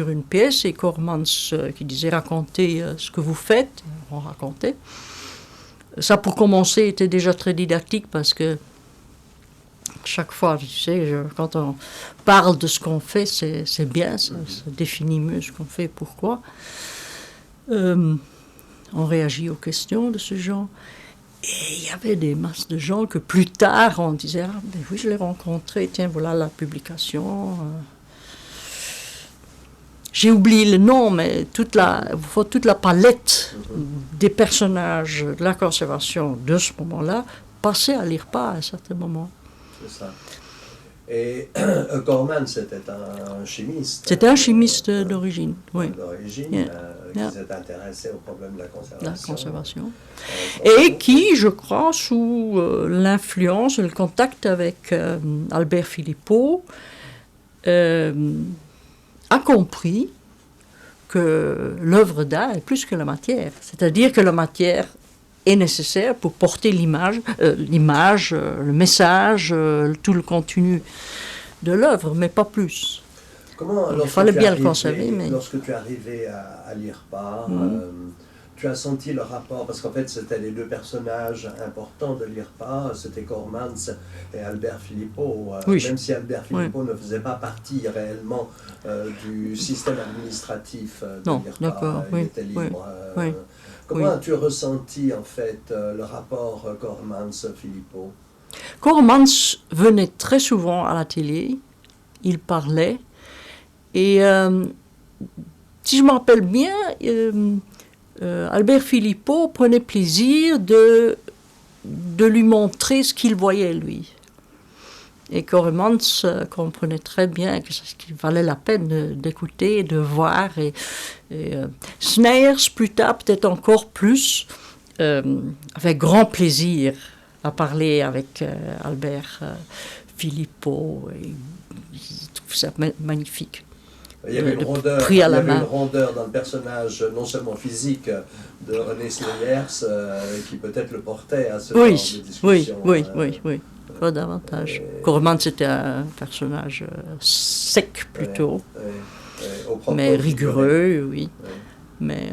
une pièce, et Coremans qui disait racontez ce que vous faites, on racontait. Ça, pour commencer, était déjà très didactique parce que chaque fois, tu sais, quand on parle de ce qu'on fait, c'est bien, ça définit mieux ce qu'on fait, pourquoi. On réagit aux questions de ce genre. Et il y avait des masses de gens que plus tard on disait ah ben oui, je l'ai rencontré, tiens voilà la publication. J'ai oublié le nom, mais toute la palette des personnages de la conservation de ce moment-là passait à l'IRPA à un certain moment. C'est ça. Et Coremans, c'était un chimiste. C'était un chimiste d'origine, oui. D'origine, qui s'est intéressé au problème de la conservation. Et qui, je crois, sous l'influence, le contact avec Albert Philippot, a compris que l'œuvre d'art est plus que la matière. C'est-à-dire que la matière est nécessaire pour porter l'image, le message, tout le contenu de l'œuvre, mais pas plus. Il fallait bien le conserver. Mais... Lorsque tu es arrivé à l'IRPA, tu as senti le rapport, parce qu'en fait c'était les deux personnages importants de l'IRPA, c'était Coremans et Albert Philippot, oui. Même si Albert Philippot ne faisait pas partie réellement du système administratif de l'IRPA, il était libre. Comment as-tu ressenti en fait le rapport Coremans-Philippot? Coremans venait très souvent à l'atelier, il parlait, et si je me rappelle bien, Albert Philippot prenait plaisir de lui montrer ce qu'il voyait lui. Et Coremans comprenait très bien qu'il valait la peine d'écouter, de voir. Et Snijers, plus tard, peut-être encore plus, avec grand plaisir à parler avec Albert Philippot. Et il trouve ça magnifique. Il y avait une rondeur dans le personnage, non seulement physique, de René Slegers, qui peut-être le portait à ce genre de discussion. Oui. Pas davantage. Coremans c'était un personnage sec plutôt, mais rigoureux, oui. Mais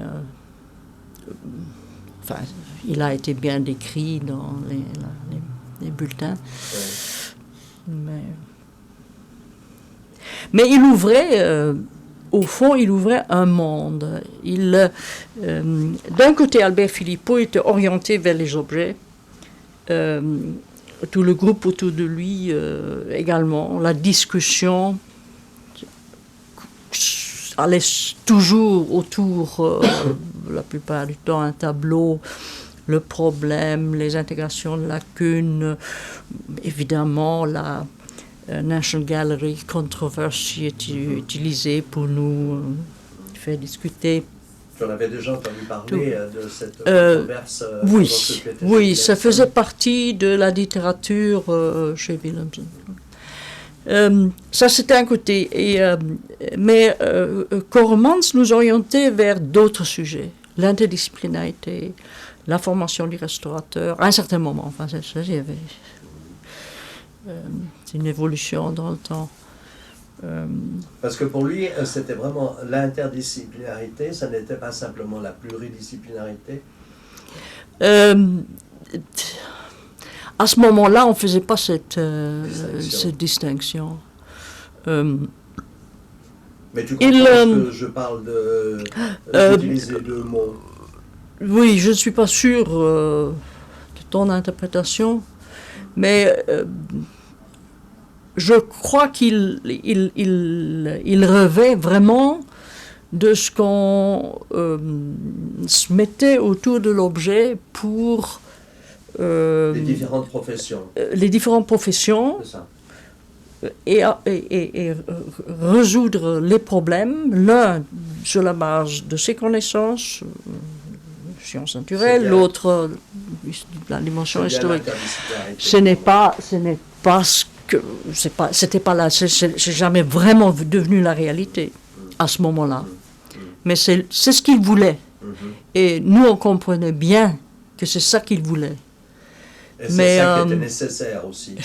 enfin, il a été bien décrit dans les bulletins. Mais il ouvrait, au fond, il ouvrait un monde. D'un côté, Albert Philippot était orienté vers les objets. Tout le groupe autour de lui également. La discussion allait toujours autour, la plupart du temps, un tableau, le problème, les intégrations de lacunes, évidemment la National Gallery controversy est utilisée pour nous faire discuter. Tu en avais déjà entendu parler de cette controverse? Oui, ça faisait partie de la littérature chez Williamson. Ça, c'était un côté. Mais Coremans nous orientait vers d'autres sujets. L'interdisciplinarité, la formation du restaurateur, à un certain moment. Enfin, il y avait une évolution dans le temps. Parce que pour lui, c'était vraiment l'interdisciplinarité, ça n'était pas simplement la pluridisciplinarité. À ce moment-là, on ne faisait pas cette distinction. Mais tu comprends que je parle d'utiliser deux mots? Oui, je ne suis pas sûre de ton interprétation, mais je crois qu'il rêvait vraiment de ce qu'on se mettait autour de l'objet pour... les différentes professions. Les différentes professions. C'est ça. Et résoudre les problèmes, l'un sur la base de ses connaissances, sciences naturelles, l'autre la dimension historique. Ce n'est pas ce que c'était pas là, c'est jamais vraiment devenu la réalité à ce moment-là. Mais c'est ce qu'il voulait. Et nous on comprenait bien que c'est ça qu'il voulait. Et c'est ça qui était nécessaire aussi.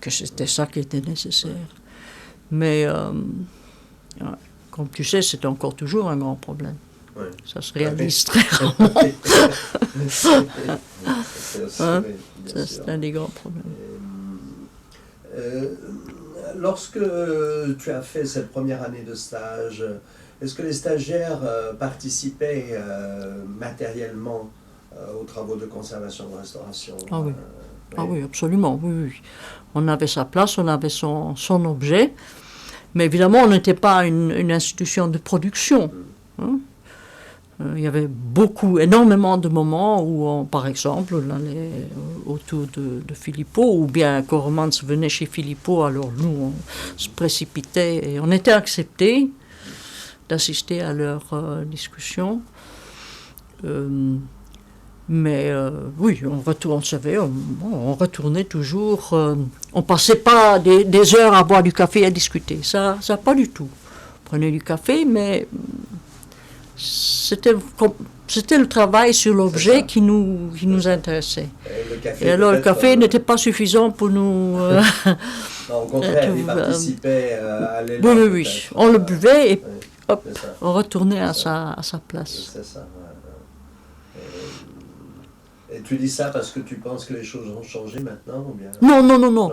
Que c'était ça qui était nécessaire. Mais, comme tu sais, c'est encore toujours un grand problème. Oui. Ça se réalise très rarement. C'est un des grands problèmes. Lorsque tu as fait cette première année de stage, est-ce que les stagiaires participaient matériellement aux travaux de conservation de restauration? Ah oui. Ah oui, absolument, oui. On avait sa place, on avait son objet, mais évidemment, on n'était pas une institution de production. Hein. Il y avait énormément de moments où, par exemple, on allait autour de Philippot, ou bien Coremans venait chez Philippot, alors nous, on se précipitait et on était acceptés d'assister à leurs discussions. Mais oui, on retournait toujours. On passait pas des heures à boire du café et à discuter. Ça pas du tout. On prenait du café, mais c'était le travail sur l'objet qui nous intéressait. Et alors le café n'était pas suffisant pour nous... non, au contraire, il participait à l'élan. Oui. On le buvait et hop, on retournait à sa place. C'est ça. Et tu dis ça parce que tu penses que les choses ont changé maintenant ou bien... Non.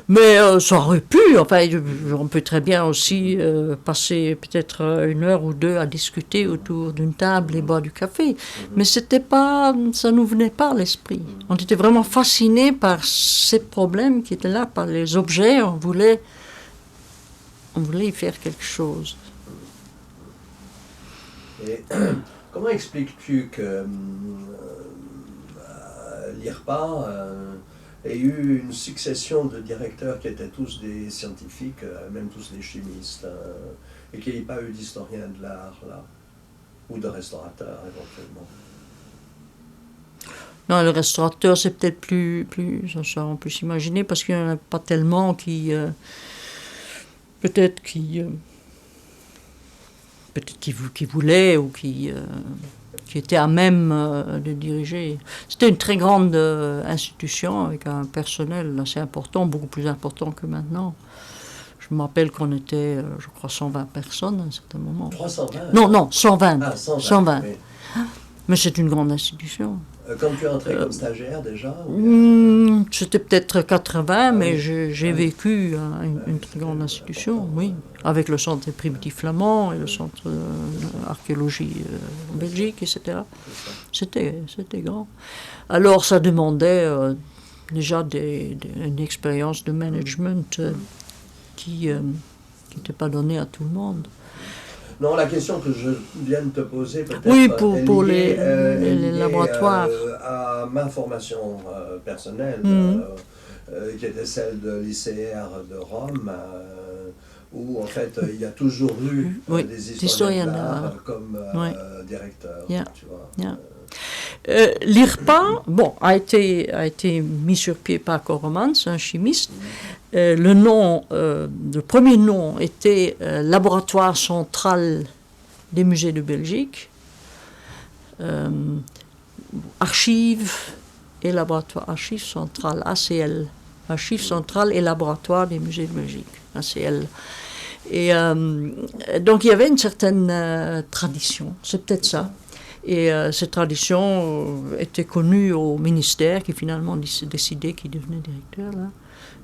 Mais ça aurait pu. Enfin, on peut très bien aussi passer peut-être une heure ou deux à discuter autour d'une table et boire du café. Mais ça nous venait pas à l'esprit. On était vraiment fascinés par ces problèmes qui étaient là, par les objets. On voulait y faire quelque chose. Et comment expliques-tu que l'IRPA ait eu une succession de directeurs qui étaient tous des scientifiques, même tous des chimistes, et qu'il n'y ait pas eu d'historien de l'art, là, ou de restaurateur, éventuellement? Non, le restaurateur, c'est peut-être plus ça on peut s'imaginer, parce qu'il n'y en a pas tellement qui... peut-être qui voulaient ou qui étaient à même de diriger. C'était une très grande institution avec un personnel assez important, beaucoup plus important que maintenant. Je me rappelle qu'on était, je crois, 120 personnes à un certain moment. 320? Non, 120. Ah, 120. Oui. Mais c'est une grande institution. Quand tu es entré comme stagiaire déjà? C'était peut-être 80, mais j'ai vécu une très grande institution, oui, avec le centre des primitifs flamands et le centre d'archéologie en Belgique, etc. C'était grand. Alors ça demandait déjà une expérience de management qui n'était pas donnée à tout le monde. Non, la question que je viens de te poser, peut-être, oui, pour les laboratoires. À ma formation personnelle, qui était celle de l'ICR de Rome, où en fait il y a toujours eu des historiens d'art comme directeurs. Tu vois. L'IRPA, a été mis sur pied par Coromans, un chimiste. Le premier nom était Laboratoire central des musées de Belgique, archives et laboratoire, archives centrales, ACL, archives centrales et laboratoire des musées de Belgique, ACL. Et donc il y avait une certaine tradition, c'est peut-être ça. Et cette tradition était connue au ministère qui finalement décidait qui devenait directeur. Là.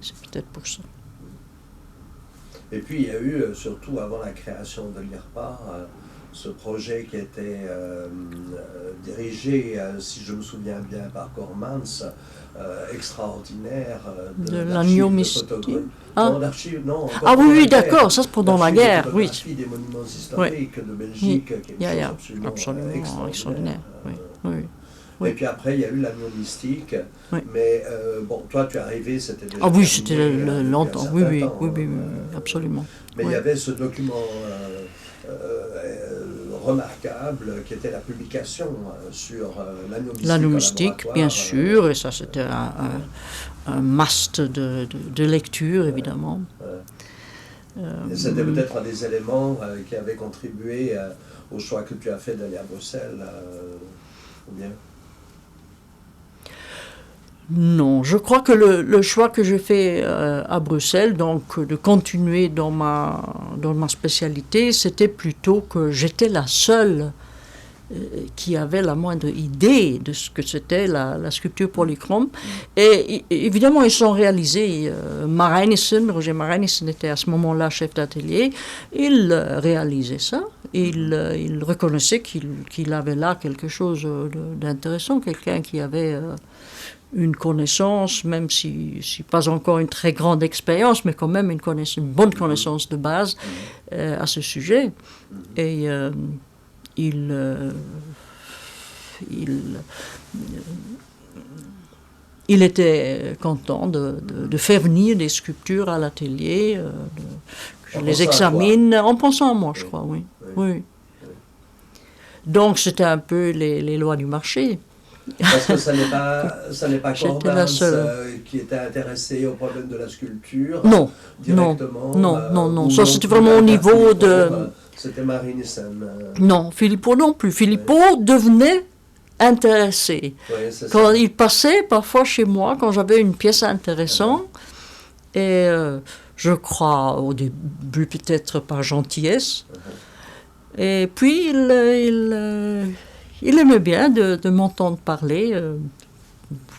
C'est peut-être pour ça. Et puis il y a eu, surtout avant la création de l'IRPA, ce projet qui était dirigé, si je me souviens bien, par Cormans, extraordinaire. De l'agneau mystique. Oui, d'accord, ça c'est pendant la guerre, oui. Des monuments historiques de Belgique, qui est absolument extraordinaire. Oui. Et puis après, il y a eu l'agneau mystique. Oui. Mais bon, toi, tu es arrivé, c'était déjà... Ah oui, c'était longtemps. Oui, absolument. Mais il y avait ce document remarquable qui était la publication sur l'agneau mystique, bien sûr, et ça c'était un must de lecture, évidemment. Et c'était peut-être un des éléments qui avait contribué au choix que tu as fait d'aller à Bruxelles, ou bien? Non, je crois que le choix que j'ai fait à Bruxelles, donc de continuer dans ma spécialité, c'était plutôt que j'étais la seule qui avait la moindre idée de ce que c'était la sculpture polychrome. Et évidemment, ils sont réalisés. Roger Marijnissen était à ce moment-là chef d'atelier. Il réalisait ça. Il reconnaissait qu'il avait là quelque chose d'intéressant, quelqu'un qui avait... une connaissance, même si pas encore une très grande expérience, mais quand même une bonne connaissance de base à ce sujet. Et il était content de faire venir des sculptures à l'atelier, que je les examine, en pensant à moi, je crois, oui. Donc c'était un peu les lois du marché. Parce que ça n'est pas Cormans qui était intéressé au problème de la sculpture directement. Non. Ça c'était vraiment au niveau de... C'était Marijnissen. Non, Philippot non plus. Philippot devenait intéressé. Quand il passait parfois chez moi, quand j'avais une pièce intéressante, et je crois au début peut-être par gentillesse, et puis il aimait bien de m'entendre parler,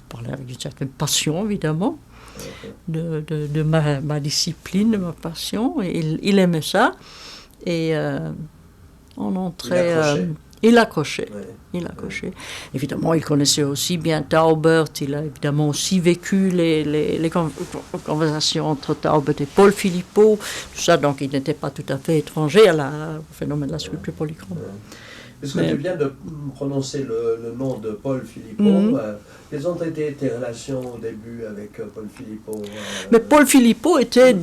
parler avec une certaine passion évidemment, de ma discipline, de ma passion, et il aimait ça, et on entrait... Il accrochait. Évidemment, il connaissait aussi bien Taubert, il a évidemment aussi vécu les conversations entre Taubert et Paul Philippot, tout ça, donc il n'était pas tout à fait étranger au phénomène de la sculpture polychrome. Est-ce que tu viens de prononcer le nom de Paul Philippot? Quelles ont été tes relations au début avec Paul Philippot? Mais Paul Philippot était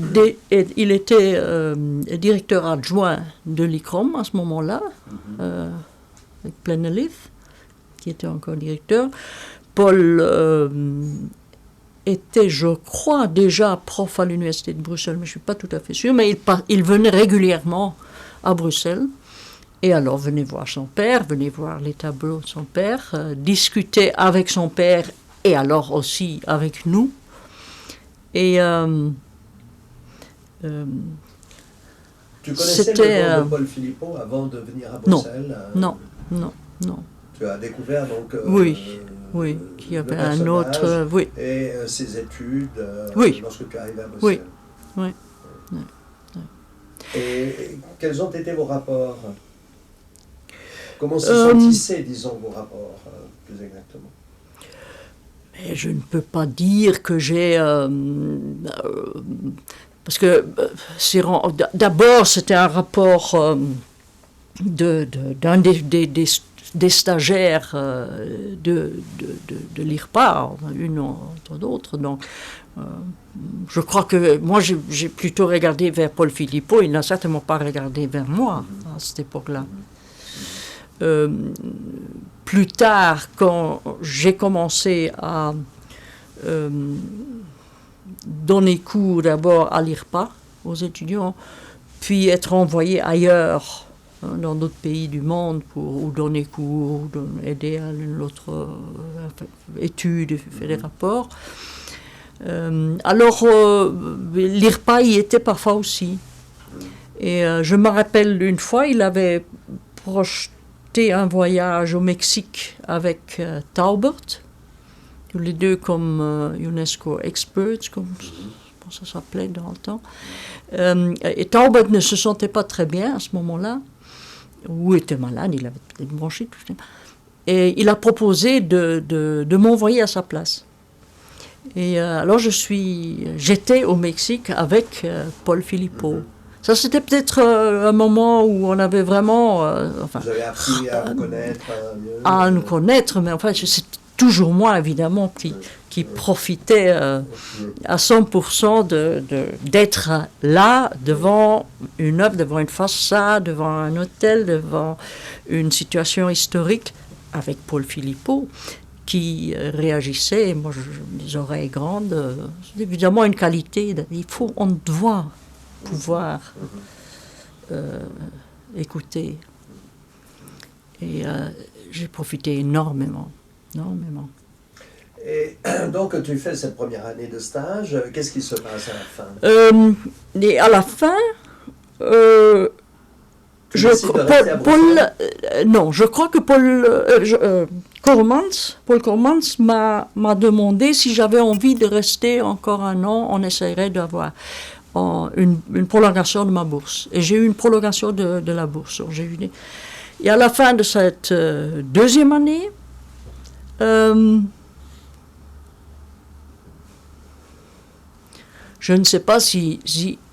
directeur adjoint de l'ICROM à ce moment-là, avec Plenelith, qui était encore directeur. Paul était, je crois, déjà prof à l'université de Bruxelles, mais je ne suis pas tout à fait sûre, mais il venait régulièrement à Bruxelles. Et alors venait voir son père, venait voir les tableaux de son père, discuter avec son père et alors aussi avec nous. Et tu connaissais le nom de Paul Philippot avant de venir à Bruxelles? Non. Tu as découvert donc oui, qu'il y avait un autre... oui. Et ses études lorsque tu es arrivé à Bruxelles. Oui. Et quels ont été vos rapports? Comment se sentissaient, disons, vos rapports, plus exactement? Mais je ne peux pas dire que j'ai... parce que d'abord, c'était un rapport d'un des stagiaires de l'IRPA, une entre d'autres. Donc, je crois que moi, j'ai plutôt regardé vers Paul Philippot. Il n'a certainement pas regardé vers moi à cette époque-là. Plus tard, quand j'ai commencé à donner cours d'abord à l'IRPA, aux étudiants, puis être envoyé ailleurs, dans d'autres pays du monde, pour donner cours, aider à une autre étude, faire des rapports. Alors, l'IRPA y était parfois aussi. Et je me rappelle une fois, il avait projeté un voyage au Mexique avec Taubert, tous les deux comme UNESCO Experts, comme ça s'appelait dans le temps. Et Taubert ne se sentait pas très bien à ce moment-là, ou était malade, il avait peut-être bronchite. Et il a proposé de m'envoyer à sa place. Et alors j'étais au Mexique avec Paul Philippot. Ça, c'était peut-être un moment où on avait vraiment... Vous avez appris à vous connaître mieux. À nous connaître, mais enfin, c'est toujours moi, évidemment, qui profitait à 100% d'être là, devant une œuvre, devant une façade, devant un hôtel, devant une situation historique, avec Paul Philippot, qui réagissait. Moi, les oreilles grandes, c'est évidemment une qualité. On doit pouvoir écouter. Et j'ai profité énormément. Et donc, tu fais cette première année de stage. Qu'est-ce qui se passe à la fin? Et à la fin, je crois que Paul Cormans m'a demandé si j'avais envie de rester encore un an. On essaierait d'avoir une prolongation de ma bourse. Et j'ai eu une prolongation de la bourse. Et à la fin de cette deuxième année, je ne sais pas si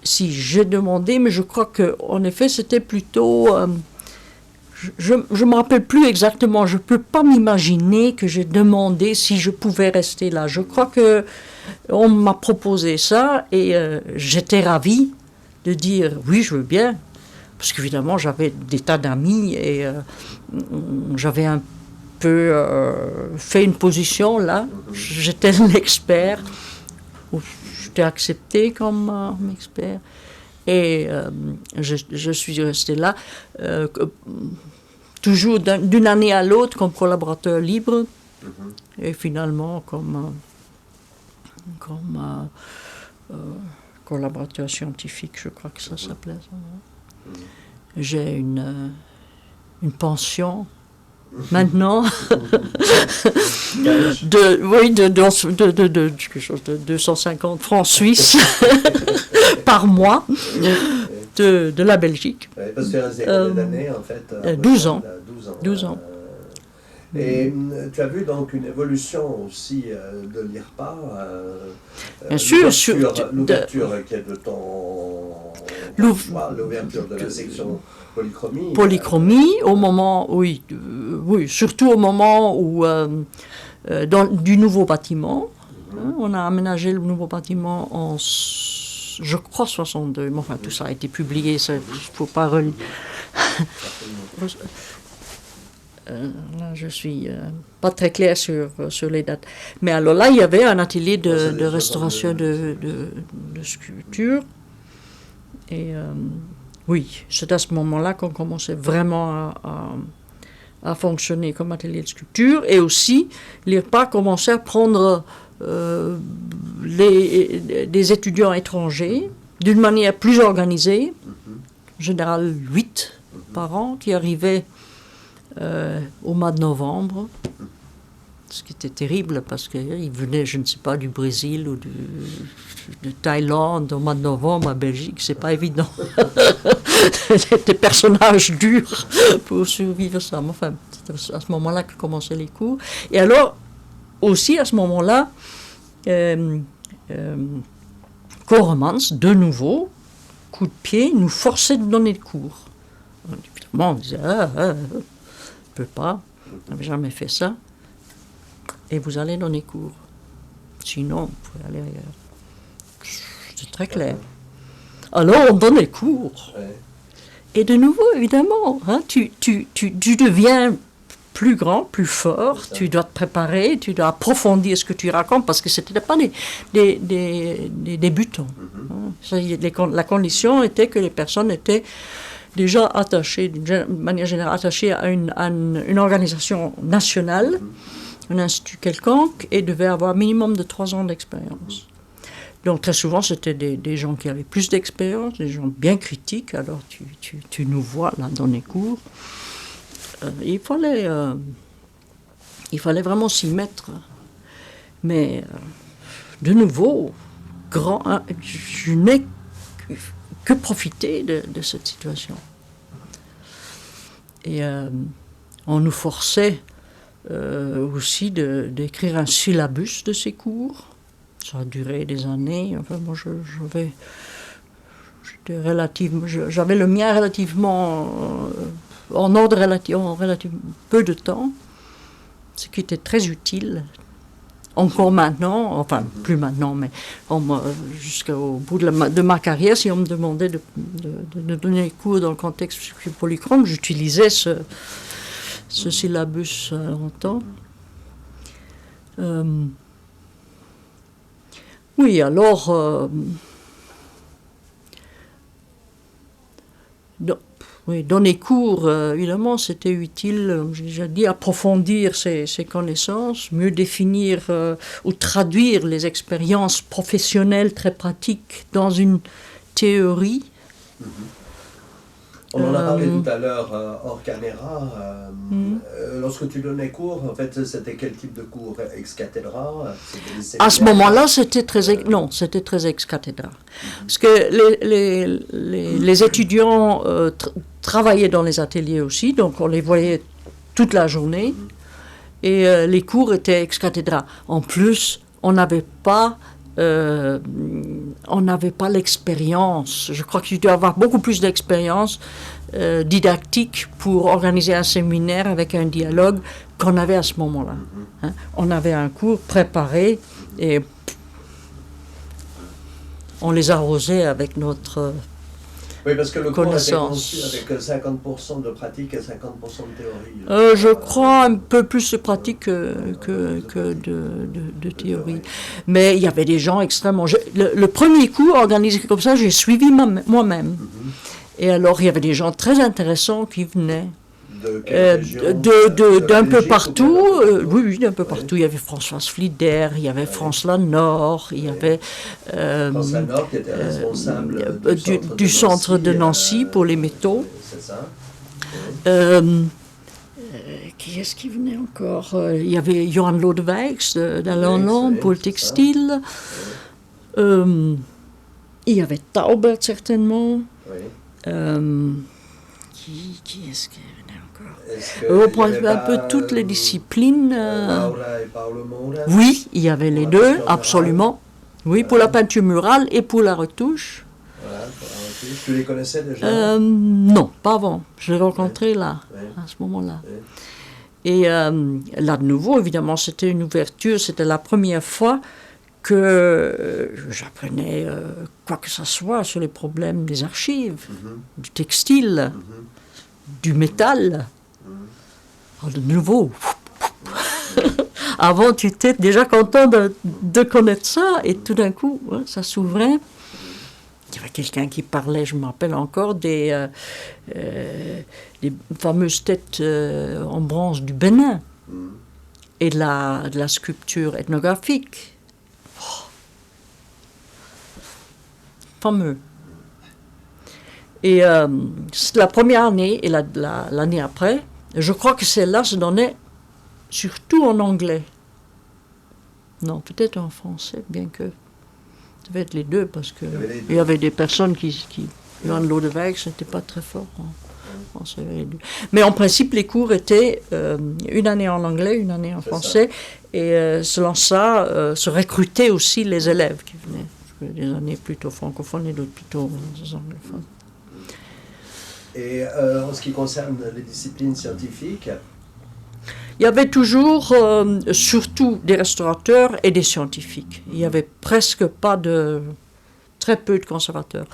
j'ai demandé, mais je crois qu'en effet, c'était plutôt... je ne me rappelle plus exactement. Je ne peux pas m'imaginer que j'ai demandé si je pouvais rester là. Je crois qu'on m'a proposé ça et j'étais ravie de dire oui, je veux bien. Parce qu'évidemment, j'avais des tas d'amis et j'avais un peu fait une position là. J'étais l'expert. J'étais acceptée comme expert. Et je suis restée là, toujours d'une année à l'autre comme collaborateur libre, et finalement comme collaborateur scientifique, je crois que ça s'appelait. J'ai une pension maintenant de quelque chose de 250 francs suisses par mois de la Belgique. Oui, parce que tu es resté combien d'années en fait? 12 ans. 12 ans. Et tu as vu donc une évolution aussi de l'IRPA, bien sûr, l'ouverture qui est de ton l'ouverture de la section polychromie. Polychromie, au moment, oui, surtout au moment où du nouveau bâtiment, on a aménagé le nouveau bâtiment en, je crois, 62. Mais enfin, tout ça a été publié, il ne faut pas relire. Là, je suis pas très claire sur les dates. Mais alors là, il y avait un atelier de restauration de sculpture. Et oui, c'est à ce moment-là qu'on commençait vraiment à fonctionner comme atelier de sculpture. Et aussi, l'IRPA commençait à prendre des étudiants étrangers d'une manière plus organisée, en général 8 par an, qui arrivaient au mois de novembre, ce qui était terrible parce qu'ils venaient, je ne sais pas, du Brésil ou de Thaïlande au mois de novembre à Belgique, c'est pas évident. Des personnages durs pour survivre ça. Mais enfin, c'était à ce moment-là que commençaient les cours. Et alors, aussi à ce moment-là, Coremans, de nouveau, coup de pied, nous forçait de donner le cours. Évidemment, on disait, peut pas, on n'avait jamais fait ça, et vous allez donner cours. Sinon, vous pouvez aller ailleurs. C'est très clair. Alors, on donnait cours. Et de nouveau, évidemment, hein, tu deviens plus grand, plus fort, tu dois te préparer, tu dois approfondir ce que tu racontes, parce que ce n'étaient pas des débutants. Hein. La condition était que les personnes étaient déjà attachées, d'une manière générale, attachées à une organisation nationale, un institut quelconque, et devaient avoir un minimum de 3 ans d'expérience. Donc très souvent, c'était des gens qui avaient plus d'expérience, des gens bien critiques, alors tu nous vois là dans les cours. Il fallait vraiment s'y mettre. Mais de nouveau, je n'ai que profité de cette situation. Et on nous forçait aussi d'écrire un syllabus de ces cours. Ça a duré des années. Enfin, moi, j'avais le mien relativement en relativement peu de temps, ce qui était très utile. Encore maintenant, enfin plus maintenant, mais jusqu'au bout de ma carrière, si on me demandait de donner des cours dans le contexte polychrome, j'utilisais ce syllabus longtemps. Oui, alors, donner cours, évidemment, c'était utile, j'ai déjà dit, approfondir ses connaissances, mieux définir ou traduire les expériences professionnelles très pratiques dans une théorie. On en a parlé tout à l'heure hors caméra. Lorsque tu donnais cours, en fait, c'était quel type de cours? Ex cathedra? À ce moment-là, c'était très ex cathedra. Parce que les étudiants travaillaient dans les ateliers aussi, donc on les voyait toute la journée. Et les cours étaient ex cathedra. En plus, on n'avait pas l'expérience. Je crois que tu dois avoir beaucoup plus d'expérience didactique pour organiser un séminaire avec un dialogue qu'on avait à ce moment-là. Hein. On avait un cours préparé et on les arrosait avec notre oui, parce que le cours était conçu avec 50% de pratique et 50% de théorie. Je crois un peu plus de pratique que de théorie. Mais il y avait des gens extrêmement... Le premier cours organisé comme ça, j'ai suivi moi-même. Et alors, il y avait des gens très intéressants qui venaient. D'un peu partout, oui, d'un peu partout. Il y avait Françoise Flider, il y avait France Lanor, il y avait France Lanor qui était responsable du centre de Nancy pour les métaux. C'est ça. Qui est-ce qui venait encore? Il y avait Johan Lodewijks d'Alain pour le textile. Il y avait Taubert certainement. Qui est-ce qui venait encore? On prend un peu toutes les disciplines. Oui, il y avait les deux, absolument. Oui, pour la peinture murale et pour la retouche. Voilà, pour la retouche. Tu les connaissais déjà? Non, pas avant. Je l'ai rencontré là, à ce moment-là. Et là, de nouveau, évidemment, c'était une ouverture. C'était la première fois que j'apprenais quoi que ce soit sur les problèmes des archives, du textile, du métal. de nouveau. Avant, tu étais déjà content de connaître ça, et tout d'un coup, ça s'ouvrait. Il y avait quelqu'un qui parlait, je me rappelle encore, des fameuses têtes en bronze du Bénin et de la sculpture ethnographique. Oh. Fameux. Et la première année et l'année après, je crois que celle-là se donnait surtout en anglais. Non, peut-être en français, bien que... Ça devait être les deux, parce qu'il y avait des personnes qui Johan Lodewijk, c'était pas très fort en français. Mais en principe, les cours étaient une année en anglais, une année en français, et selon ça, se recrutaient aussi les élèves qui venaient. Des années plutôt francophones et d'autres plutôt anglophones. Et en ce qui concerne les disciplines scientifiques, il y avait toujours, surtout des restaurateurs et des scientifiques. Il n'y avait presque pas très peu de conservateurs.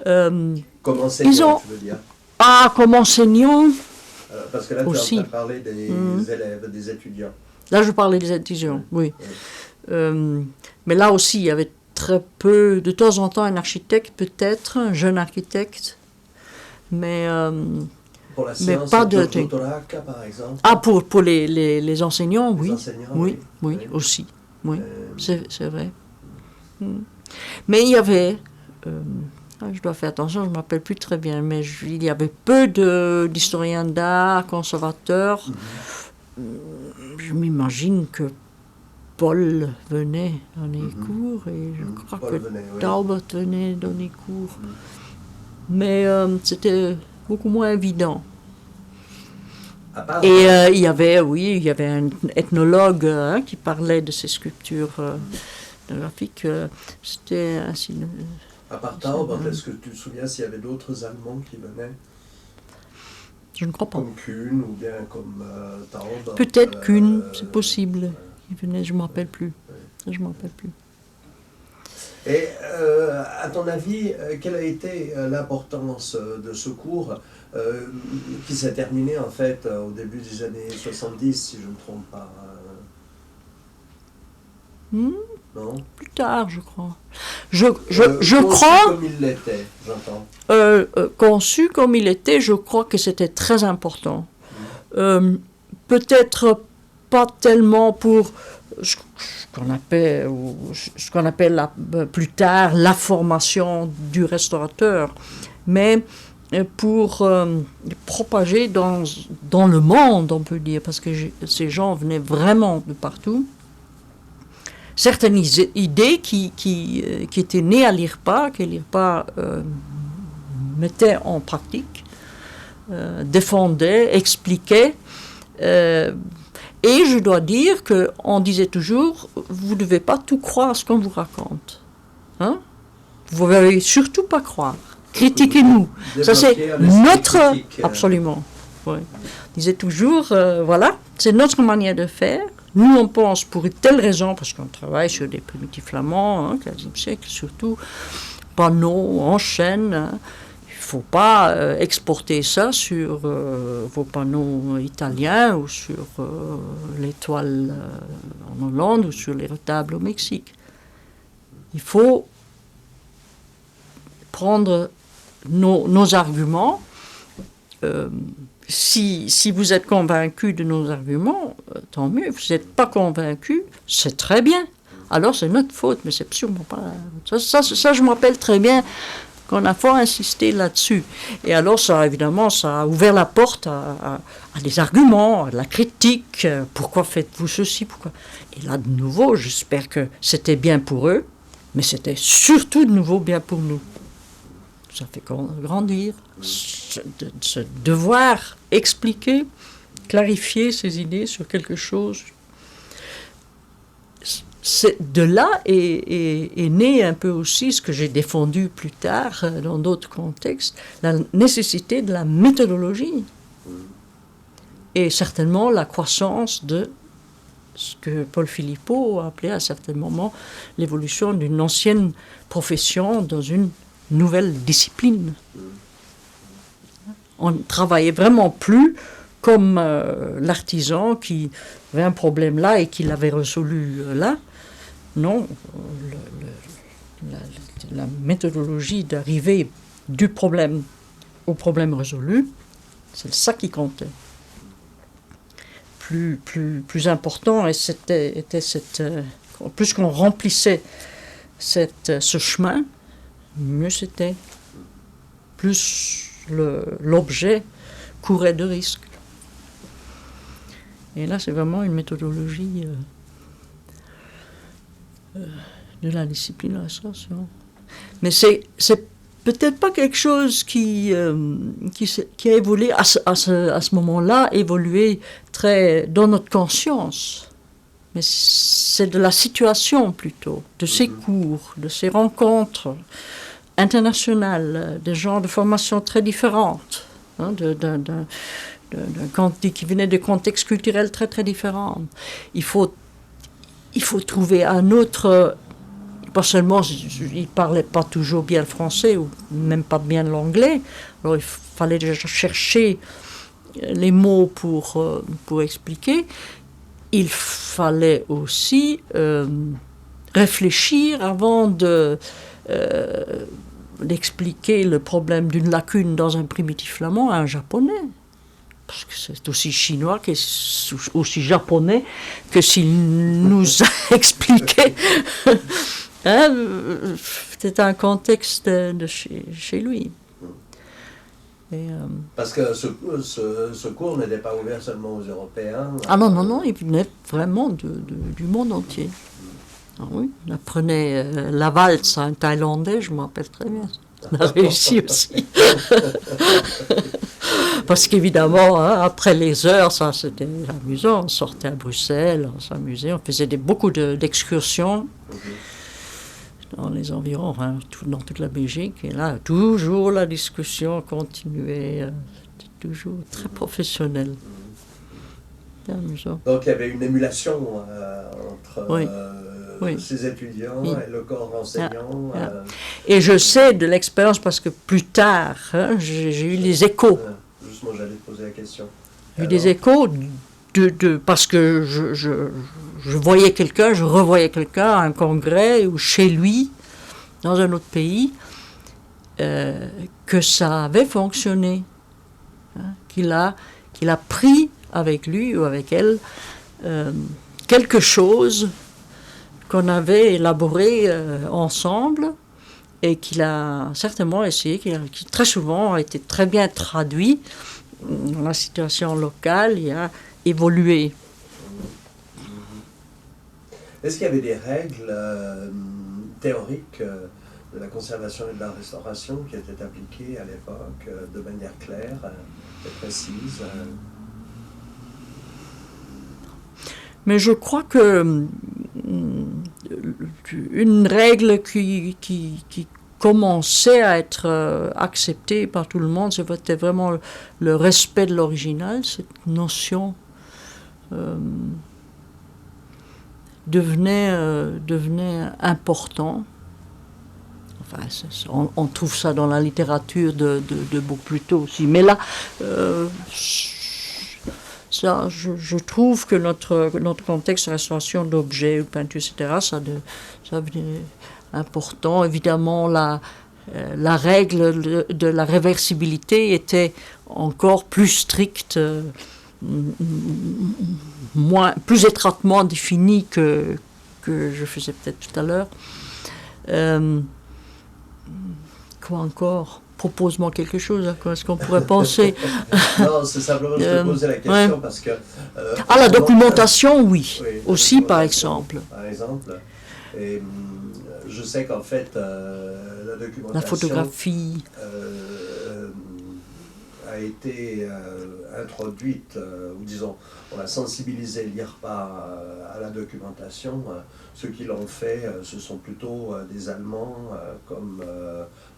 comme enseignants, tu veux dire? Ah, comme enseignants parce que là, aussi. Tu as parlé des élèves, des étudiants. Là, je parlais des étudiants, oui. Mais là aussi, il y avait très peu, de temps en temps, un architecte peut-être, un jeune architecte, mais... Pour la science, pas de Totoraka, par exemple. Ah, pour les enseignants, les oui. Enseignants, oui, aussi. Oui, c'est vrai. Mais il y avait... je dois faire attention, je ne me rappelle plus très bien, mais il y avait peu d'historiens d'art, conservateurs. Je m'imagine que Paul venait donner cours, et je crois Paul que Taubert venait donner cours. Mais c'était beaucoup moins évident. Et il y avait un ethnologue qui parlait de ces sculptures graphiques. C'était ainsi. À part Taubert, est-ce que tu te souviens s'il y avait d'autres Allemands qui venaient? Je ne crois pas. Comme Kuhn ou bien comme Taubert? Peut-être Kuhn, c'est possible. Il venait, je ne me rappelle plus. Je m'en rappelle plus. Et à ton avis, quelle a été l'importance de ce cours qui s'est terminé en fait au début des années 70, si je ne me trompe pas? Non? Plus tard, je crois. Je crois... Conçu comme il l'était, j'entends. Conçu comme il était, je crois que c'était très important. Peut-être pas tellement pour... ce qu'on appelle plus tard la formation du restaurateur, mais pour propager dans le monde, on peut dire, parce que ces gens venaient vraiment de partout. Certaines idées qui étaient nées à l'IRPA, que l'IRPA mettait en pratique, défendait, expliquait. Et je dois dire qu'on disait toujours, vous ne devez pas tout croire à ce qu'on vous raconte. Hein? Vous ne devez surtout pas croire. Critiquez-nous. Ça, c'est notre... critique, Absolument. Ouais. On disait toujours, voilà, c'est notre manière de faire. Nous, on pense pour une telle raison, parce qu'on travaille sur des primitifs flamands, 15e siècle, surtout, panneaux en chêne. Hein. Il ne faut pas exporter ça sur vos panneaux italiens ou sur les toiles en Hollande ou sur les retables au Mexique. Il faut prendre nos arguments. Si vous êtes convaincu de nos arguments, tant mieux. Vous n'êtes pas convaincu, c'est très bien. Alors c'est notre faute, mais c'est sûrement pas... Ça, je me rappelle très bien qu'on a fort insisté là-dessus. Et alors, évidemment, ça a ouvert la porte à des arguments, à de la critique. Pourquoi faites-vous ceci? Pourquoi? Et là, de nouveau, j'espère que c'était bien pour eux, mais c'était surtout de nouveau bien pour nous. Ça fait grandir, se devoir expliquer, clarifier ses idées sur quelque chose. De là est né un peu aussi ce que j'ai défendu plus tard dans d'autres contextes, la nécessité de la méthodologie et certainement la croissance de ce que Paul Philippot a appelé à certains moments l'évolution d'une ancienne profession dans une nouvelle discipline. On ne travaillait vraiment plus comme l'artisan qui avait un problème là et qui l'avait résolu là. Non, la méthodologie d'arriver du problème au problème résolu, c'est ça qui comptait. Plus important, et était cette, plus qu'on remplissait ce chemin, mieux c'était. Plus l'objet courait de risques. Et là, c'est vraiment une méthodologie de la discipline de la restauration. Mais c'est peut-être pas quelque chose qui a évolué à ce moment-là, évolué très dans notre conscience. Mais c'est de la situation plutôt, de ces cours, de ces rencontres internationales, des gens de formation très différentes, hein, qui venaient de contextes culturels très très différents. Il faut trouver un autre. Pas seulement, ils ne parlaient pas toujours bien le français ou même pas bien l'anglais, alors il fallait déjà chercher les mots pour expliquer. Il fallait aussi réfléchir avant d'expliquer le problème d'une lacune dans un primitif flamand à un japonais. Parce que c'est aussi chinois, aussi japonais, que s'il nous a expliqué. Hein, c'était un contexte de chez lui. Et, parce que ce cours n'était pas ouvert seulement aux Européens. Ah non, il venait vraiment du monde entier. Ah oui, on apprenait la valse à un Thaïlandais, je me rappelle très bien. On a réussi aussi. Parce qu'évidemment, hein, après les heures, ça c'était amusant. On sortait à Bruxelles, on s'amusait, on faisait beaucoup d'excursions. Dans les environs, hein, dans toute la Belgique. Et là, toujours la discussion continuait. C'était toujours très professionnel. C'était amusant. Donc il y avait une émulation entre ces étudiants et le corps enseignant. Et je sais de l'expérience parce que plus tard, hein, j'ai eu les échos. Justement, j'allais te poser la question. J'ai eu des échos parce que je voyais quelqu'un, je revoyais quelqu'un à un congrès ou chez lui, dans un autre pays, que ça avait fonctionné. Hein, qu'il a pris avec lui ou avec elle quelque chose qu'on avait élaboré ensemble et qu'il a certainement essayé, qui très souvent a été très bien traduit dans la situation locale et a évolué. Est-ce qu'il y avait des règles théoriques de la conservation et de la restauration qui étaient appliquées à l'époque de manière claire et précise? Mais je crois que une règle qui commençait à être acceptée par tout le monde, c'était vraiment le respect de l'original, cette notion devenait important. Enfin, on trouve ça dans la littérature de beaucoup plus tôt aussi. Mais là, ça, je trouve que notre contexte de restauration d'objets, de peinture, etc., ça devenait important. Évidemment, la règle de la réversibilité était encore plus stricte, plus étroitement définie que je faisais peut-être tout à l'heure. Quoi encore? Propose-moi quelque chose, à quoi est-ce qu'on pourrait penser? Non, c'est simplement, je te posais la question parce que... la documentation, oui aussi, par exemple. Par exemple. Et je sais qu'en fait, la documentation... La photographie... a été introduite, ou disons, on a sensibilisé l'IRPA à la documentation. Ceux qui l'ont fait, ce sont plutôt des Allemands, comme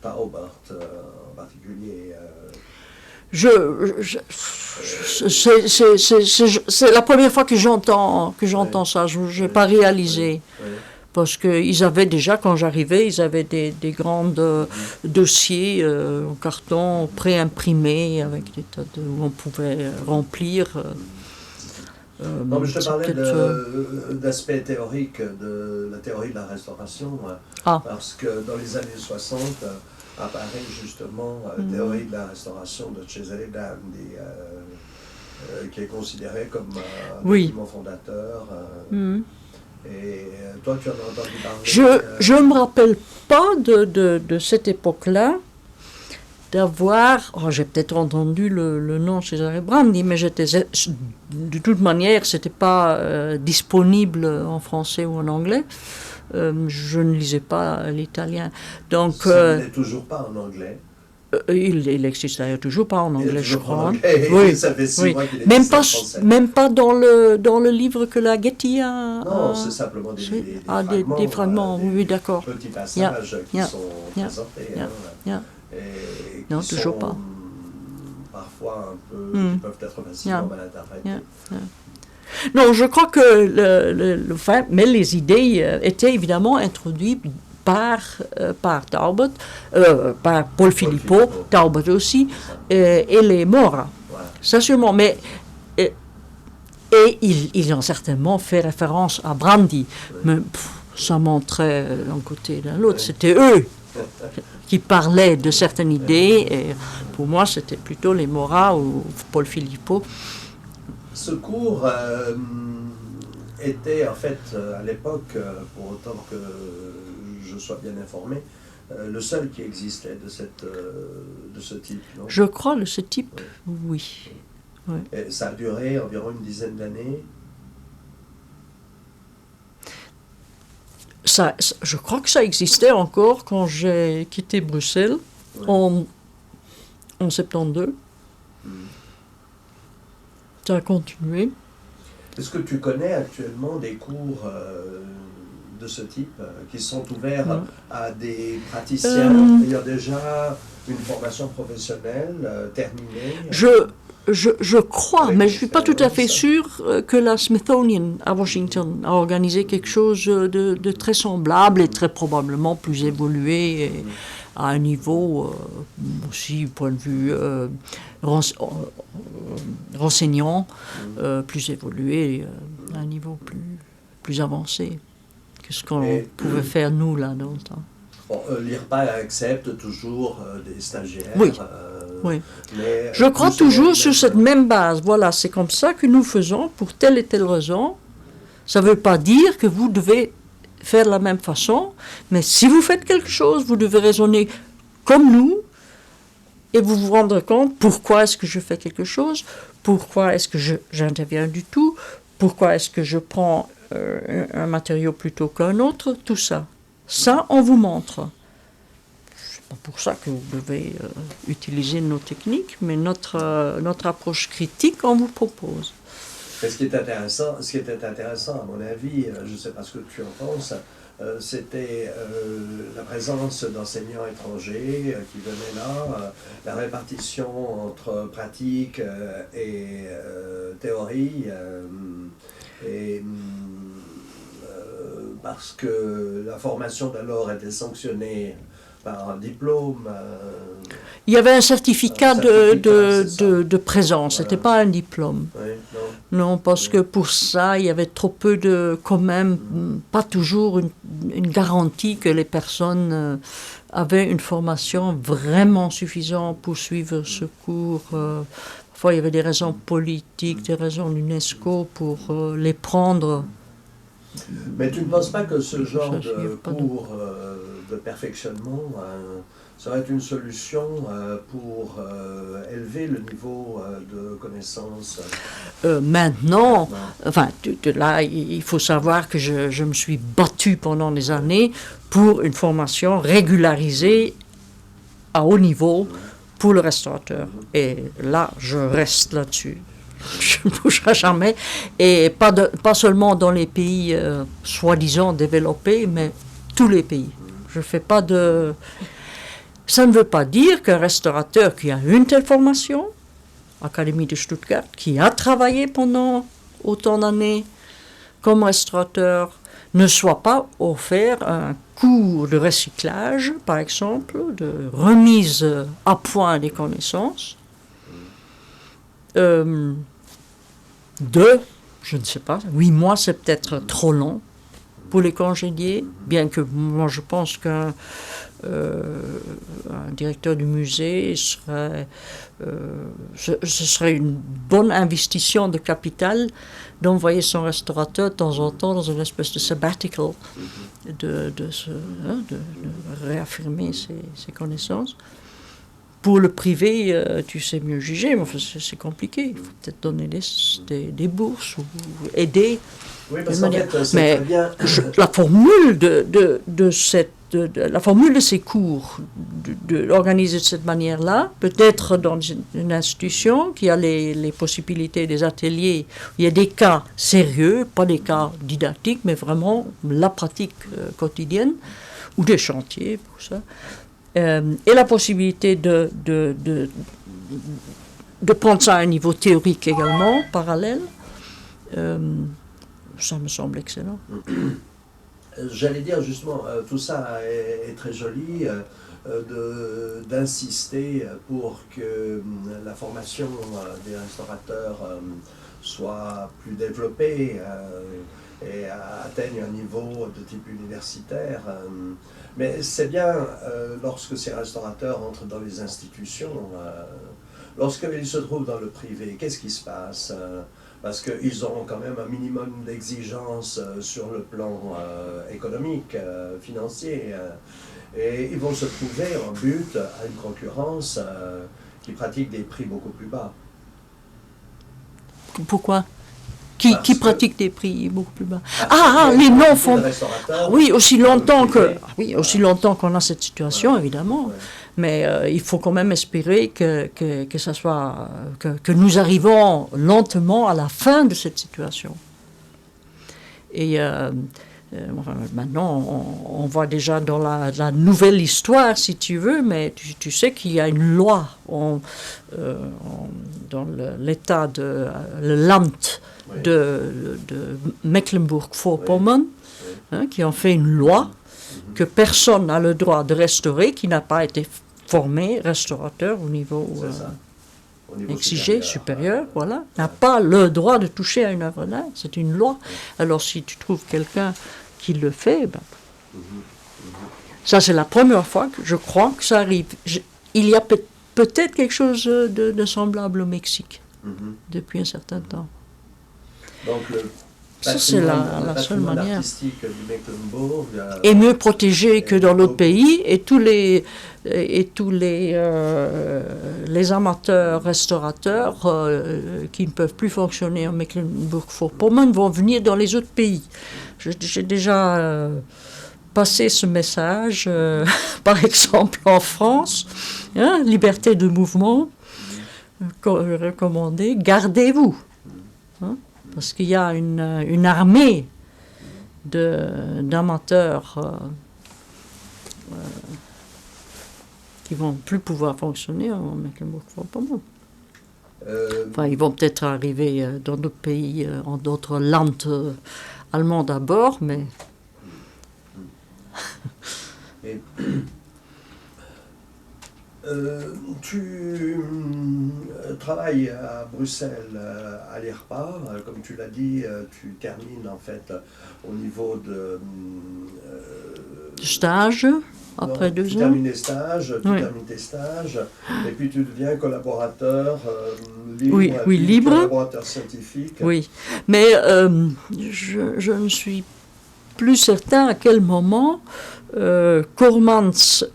Taubert en particulier. C'est la première fois que j'entends ça, je n'ai pas réalisé. Parce qu'ils avaient déjà, quand j'arrivais, ils avaient des grands dossiers en carton pré-imprimés avec des tas où on pouvait remplir. Non, mais je te parlais d'aspect théorique de la théorie de la restauration, parce que dans les années 60 apparaît justement la théorie de la restauration de Cesare Dandi, qui est considéré comme un document fondateur. Et toi, tu en as entendu parler? Je ne me rappelle pas de cette époque-là, d'avoir... j'ai peut-être entendu le nom Cesare Brandi, mais de toute manière, ce n'était pas disponible en français ou en anglais. Je ne lisais pas l'italien. Donc, ça n'est toujours pas en anglais. Il existe d'ailleurs toujours pas en anglais, je crois. Oui, ça fait 6 mois qu'il existe en français. Même pas dans le livre que la Getty a... Non, c'est simplement des fragments. Oui, d'accord. Petits passages qui sont présentés. Et non, qui toujours sont pas. Parfois un peu, qui peuvent être facilement mal interprétés. Non, je crois que mais les idées étaient évidemment introduites par Taubert, par Paul Filippo, Taubert aussi, et les Mora. Ça sûrement, mais et ils ont certainement fait référence à Brandi, mais ça montrait d'un côté et d'un l'autre, c'était eux qui parlaient de certaines idées, et pour moi c'était plutôt les Mora ou Paul Filippo. Ce cours était en fait à l'époque, pour autant que je sois bien informé, le seul qui existait de ce type, non? Je crois de ce type, oui. Et ça a duré environ une dizaine d'années. Je crois que ça existait encore quand j'ai quitté Bruxelles en 72. Ça a continué. Est-ce que tu connais actuellement des cours de ce type qui sont ouverts à des praticiens ayant déjà une formation professionnelle terminée? Je crois, mais je ne suis pas tout à fait sûre que la Smithsonian à Washington a organisé quelque chose de très semblable et très probablement plus évolué et à un niveau aussi, point de vue renseignant, plus évolué, à un niveau plus avancé que ce qu'on pouvait faire nous là dans le temps. Bon, l'IRPA accepte toujours des stagiaires. Oui. Oui. Je crois toujours sur cette même base. Voilà, c'est comme ça que nous faisons pour telle et telle raison. Ça ne veut pas dire que vous devez faire de la même façon, mais si vous faites quelque chose, vous devez raisonner comme nous et vous vous rendre compte pourquoi est-ce que je fais quelque chose, pourquoi est-ce que j'interviens du tout, pourquoi est-ce que je prends un matériau plutôt qu'un autre, tout ça. Ça, on vous montre. C'est pas pour ça que vous devez utiliser nos techniques, mais notre approche critique, on vous propose. Et ce qui était intéressant, à mon avis, je ne sais pas ce que tu en penses, c'était la présence d'enseignants étrangers qui venaient là, la répartition entre pratique et théorie, parce que la formation d'alors était sanctionnée par un diplôme. Il y avait un certificat de présence, ce n'était pas un diplôme. Oui, non, parce que pour ça, il y avait trop peu quand même, pas toujours une garantie que les personnes avaient une formation vraiment suffisante pour suivre ce cours. Parfois, il y avait des raisons politiques, des raisons de l'UNESCO pour les prendre. Mais tu ne penses pas que ce genre de cours de perfectionnement serait une solution pour élever le niveau de connaissance? Maintenant, enfin, là, il faut savoir que je me suis battue pendant des années pour une formation régularisée à haut niveau pour le restaurateur. Et là, je reste là-dessus. Je ne bougerai jamais, et pas seulement dans les pays soi-disant développés, mais tous les pays. Je fais pas de... Ça ne veut pas dire qu'un restaurateur qui a une telle formation, Académie de Stuttgart, qui a travaillé pendant autant d'années comme restaurateur, ne soit pas offert un cours de recyclage, par exemple, de remise à point des connaissances, je ne sais pas, 8 mois c'est peut-être trop long pour les congédier, bien que moi je pense qu'un directeur du musée serait, ce serait une bonne investition de capital d'envoyer son restaurateur de temps en temps dans une espèce de sabbatical, de réaffirmer ses connaissances. Pour le privé, tu sais mieux juger, mais enfin, c'est compliqué. Il faut peut-être donner des bourses ou aider. Oui, parce qu'en fait, c'est mais très bien. La formule la formule de ces cours, d'organiser de cette manière-là, peut-être dans une institution qui a les possibilités des ateliers, il y a des cas sérieux, pas des cas didactiques, mais vraiment la pratique quotidienne, ou des chantiers pour ça. Et la possibilité de prendre ça à un niveau théorique également, parallèle, ça me semble excellent. J'allais dire justement, tout ça est très joli, d'insister pour que la formation des restaurateurs soit plus développée et atteigne un niveau de type universitaire. Mais c'est bien lorsque ces restaurateurs entrent dans les institutions, lorsqu'ils se trouvent dans le privé, qu'est-ce qui se passe parce qu'ils auront quand même un minimum d'exigences sur le plan économique, financier. Et ils vont se trouver en but à une concurrence qui pratique des prix beaucoup plus bas. Pourquoi ? Qui pratique des prix beaucoup plus bas. Les non font. Oui, aussi longtemps qu'on a cette situation, évidemment. Ouais. Mais il faut quand même espérer que ça soit que nous arrivons lentement à la fin de cette situation. Et maintenant, on voit déjà dans la nouvelle histoire, si tu veux, mais tu sais qu'il y a une loi dans l'État le Land de Mecklembourg-Vorpommern, qui ont fait une loi que personne n'a le droit de restaurer qui n'a pas été formé restaurateur au niveau exigé, supérieur, voilà, n'a pas le droit de toucher à une œuvre d'art, c'est une loi. Alors si tu trouves quelqu'un qui le fait, ça c'est la première fois que je crois que ça arrive. Il y a peut-être quelque chose de semblable au Mexique, depuis un certain temps. Donc ça c'est la seule manière. Artistique du Mecklembourg est mieux protégé que dans l'autre pays, et tous les amateurs restaurateurs qui ne peuvent plus fonctionner en Mecklembourg-Vorpommern vont venir dans les autres pays. J'ai déjà passé ce message, par exemple en France, liberté de mouvement, recommandé, gardez-vous. Parce qu'il y a une armée d'amateurs qui ne vont plus pouvoir fonctionner en Mecklembourg-Vorpommern. Enfin, ils vont peut-être arriver dans d'autres pays, en d'autres landes allemandes d'abord, mais... Et, tu travailles à Bruxelles à l'IRPA, comme tu l'as dit, tu termines en fait au niveau de stage, après 2 ans. Tu termines tes stages, et puis tu deviens collaborateur libre, libre. Collaborateur scientifique. Oui, mais je ne suis plus certain à quel moment Cormans...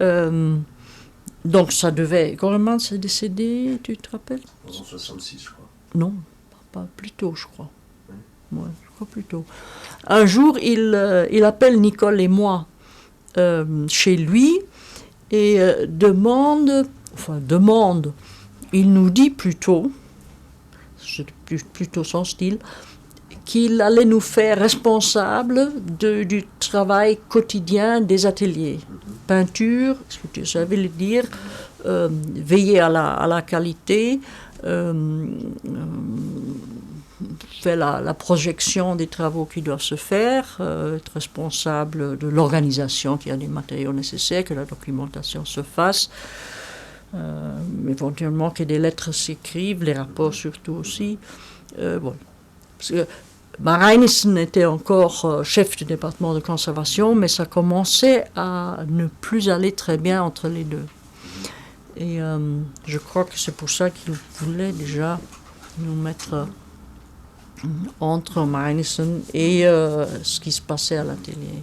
donc ça devait... Cormans est décédé, tu te rappelles ? En 66, je crois. Non, pas plus tôt, je crois. Ouais, je crois plus tôt. Un jour, il appelle Nicole et moi chez lui et demande, il nous dit plutôt, c'est plutôt son style, qu'il allait nous faire responsables du travail quotidien des ateliers. Peinture, ce que ça veut dire, veiller à la qualité, fait la projection des travaux qui doivent se faire, être responsable de l'organisation, qu'il y a des matériaux nécessaires, que la documentation se fasse, éventuellement que des lettres s'écrivent, les rapports surtout aussi. Voilà. Parce que Marijnissen était encore chef du département de conservation, mais ça commençait à ne plus aller très bien entre les deux. Et je crois que c'est pour ça qu'il voulait déjà nous mettre entre Marijnissen et ce qui se passait à l'atelier.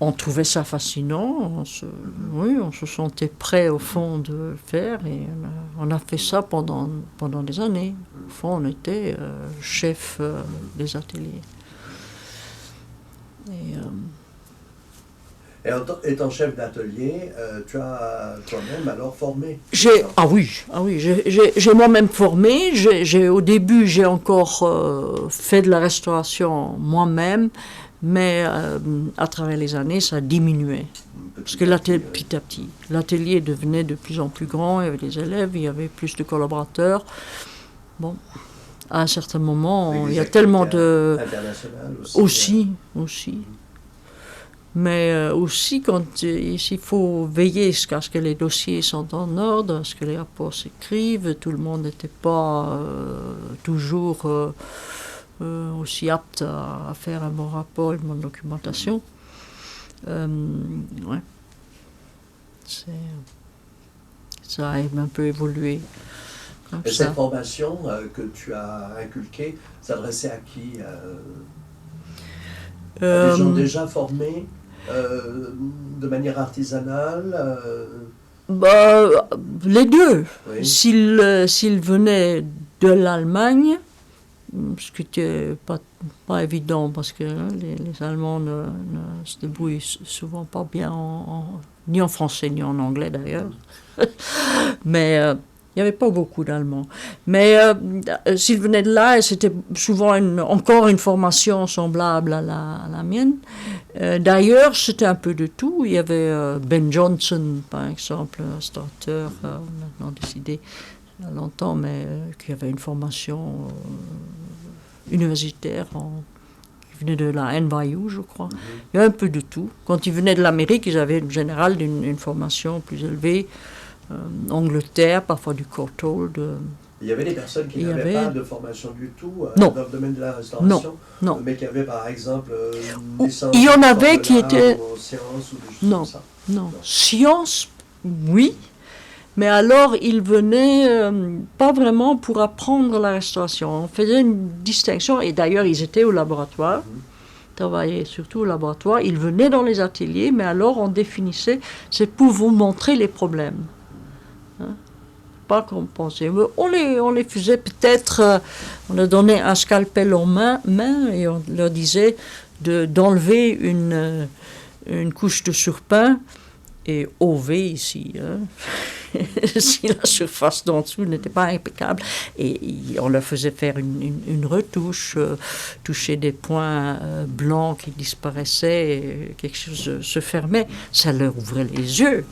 On trouvait ça fascinant, on se sentait prêt au fond de le faire et on a fait ça pendant des années. Au fond, on était chef des ateliers. Et étant chef d'atelier, tu as toi-même alors formé? J'ai moi-même formé. Au début, j'ai encore fait de la restauration moi-même. Mais à travers les années, ça a diminué. Parce que petit à petit, l'atelier devenait de plus en plus grand, il y avait des élèves, il y avait plus de collaborateurs. Bon, à un certain moment, il y a tellement de... Internationales aussi. Mais aussi, quand il faut veiller à ce que les dossiers sont en ordre, à ce que les rapports s'écrivent, tout le monde n'était pas toujours... aussi apte à faire un bon rapport, une bonne documentation. Ouais. Ça a un peu évolué. Et cette formation que tu as inculquée s'adressait à qui? À des gens déjà formés de manière artisanale les deux. Oui. S'ils venaient de l'Allemagne, ce qui n'était pas évident parce que les Allemands ne se débrouillent souvent pas bien ni en français ni en anglais d'ailleurs. Mais il n'y avait pas beaucoup d'Allemands. Mais s'ils venaient de là, c'était souvent encore une formation semblable à la mienne. D'ailleurs, c'était un peu de tout. Il y avait Ben Johnson, par exemple, un restaurateur, maintenant décédé il y a longtemps, mais qui avait une formation universitaire qui venait de la NYU, je crois. Il y avait un peu de tout. Quand ils venaient de l'Amérique, ils avaient en général une formation plus élevée. Angleterre, parfois du Courtauld. Il y avait des personnes qui n'avaient pas de formation du tout dans le domaine de la restauration, non. Mais qui avaient par exemple une licence il y en avait qui étaient en sciences ou des choses comme ça. Non, sciences, oui. Mais alors, ils venaient pas vraiment pour apprendre la restauration. On faisait une distinction, et d'ailleurs, ils étaient au laboratoire, travaillaient surtout au laboratoire. Ils venaient dans les ateliers, mais alors on définissait, c'est pour vous montrer les problèmes. Hein? Pas comme pensait. On les faisait peut-être, on leur donnait un scalpel en main et on leur disait d'enlever une couche de surpain et over ici. Hein? Si la surface d'en dessous n'était pas impeccable. Et on leur faisait faire une retouche, toucher des points blancs qui disparaissaient, quelque chose se fermait. Ça leur ouvrait les yeux.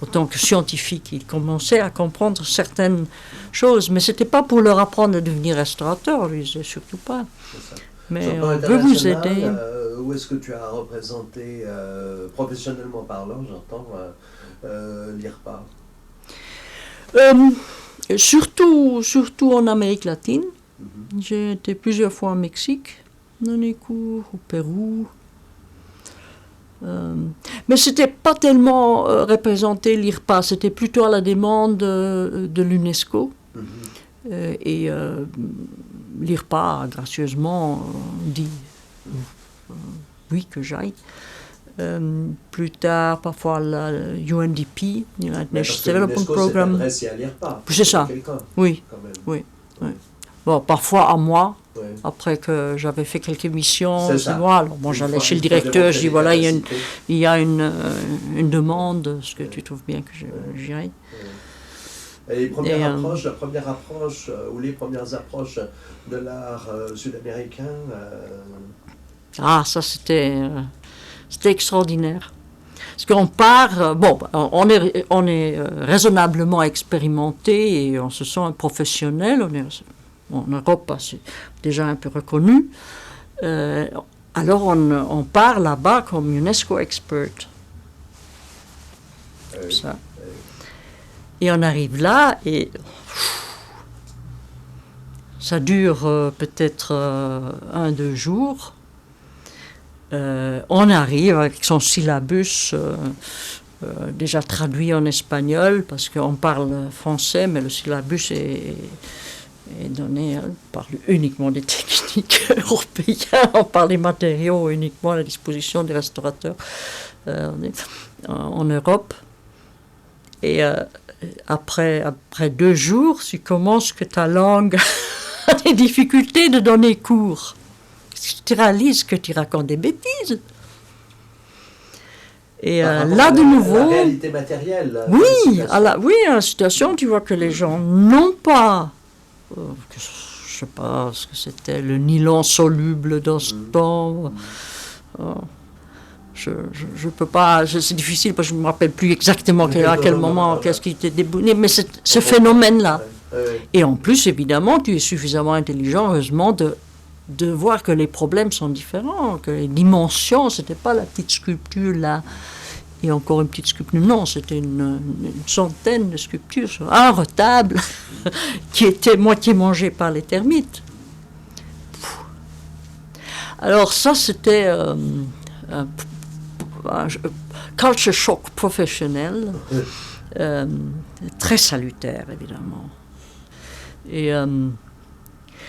En tant que scientifiques, ils commençaient à comprendre certaines choses. Mais ce n'était pas pour leur apprendre à devenir restaurateur, ils disaient surtout pas. Mais on veut vous aider. Où est-ce que tu as représenté, professionnellement parlant, j'entends, l'IRPA? Surtout en Amérique latine. J'ai été plusieurs fois au Mexique, donné cours, au Pérou. Mais c'était pas tellement représenté l'IRPA, c'était plutôt à la demande de l'UNESCO. Et l'IRPA a gracieusement dit oui que j'aille. Plus tard, parfois la UNDP, United Nations Development Program. C'est ça. Oui. Bon, parfois à moi. Après que j'avais fait quelques missions, c'est moi. Alors bon, j'allais chez le directeur, je dis voilà, il y a une demande, est-ce que tu trouves bien que j'y aille? Et la première approche ou les premières approches de l'art sud-américain Ah, ça c'était extraordinaire. Parce qu'on part, on est raisonnablement expérimenté et on se sent un professionnel, en Europe, c'est déjà un peu reconnu. Alors on part là-bas comme UNESCO expert. Ça. Et on arrive là et ça dure peut-être 1-2 jours. On arrive avec son syllabus déjà traduit en espagnol parce qu'on parle français, mais le syllabus est donné, on parle uniquement des techniques européennes, on parle des matériaux uniquement à la disposition des restaurateurs en Europe. Et après 2 jours, tu commences que ta langue a des difficultés de donner cours. Tu réalises que tu racontes des bêtises. Et là, de nouveau... La réalité matérielle. Oui, à la situation, tu vois que les gens n'ont pas... je ne sais pas ce que c'était, le nylon soluble dans ce temps. Je peux pas... C'est difficile parce que je ne me rappelle plus exactement à quel moment, qu'est-ce qui était débouné, mais ce phénomène-là. Et en plus, évidemment, tu es suffisamment intelligent, heureusement, de voir que les problèmes sont différents, que les dimensions, ce n'était pas la petite sculpture là, et encore une petite sculpture, non, c'était une centaine de sculptures sur un retable qui était moitié mangé par les termites. Alors ça, c'était un culture shock professionnel, très salutaire, évidemment. Et...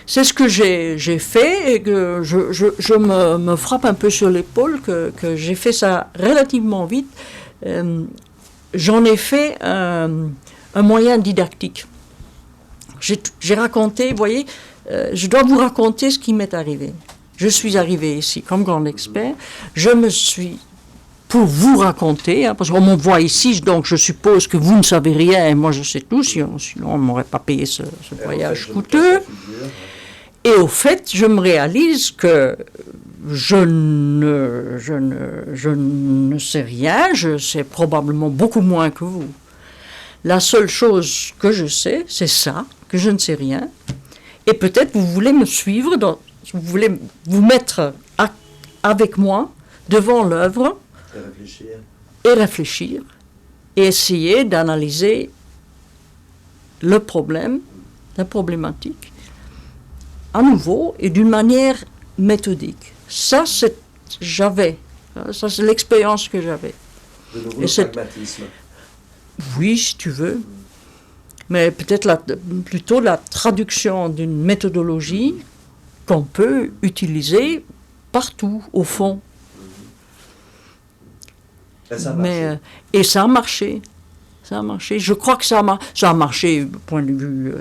c'est ce que j'ai fait et que je me frappe un peu sur l'épaule que j'ai fait ça relativement vite. J'en ai fait un moyen didactique. J'ai raconté, vous voyez, je dois vous raconter ce qui m'est arrivé. Je suis arrivé ici comme grand expert. Je me suis, pour vous raconter, parce qu'on me voit ici, donc je suppose que vous ne savez rien et moi je sais tout, sinon on ne m'aurait pas payé ce voyage coûteux. Et au fait, je me réalise que je ne sais rien, je sais probablement beaucoup moins que vous. La seule chose que je sais, c'est ça, que je ne sais rien. Et peut-être vous voulez me suivre, vous voulez vous mettre avec moi devant l'œuvre et réfléchir et essayer d'analyser le problème, la problématique, à nouveau et d'une manière méthodique. Ça, c'est l'expérience que j'avais. De nouveau, le pragmatisme. Oui, si tu veux. Mais peut-être plutôt la traduction d'une méthodologie qu'on peut utiliser partout, au fond. Et ça a marché. Ça a marché. Je crois que ça a marché du point de vue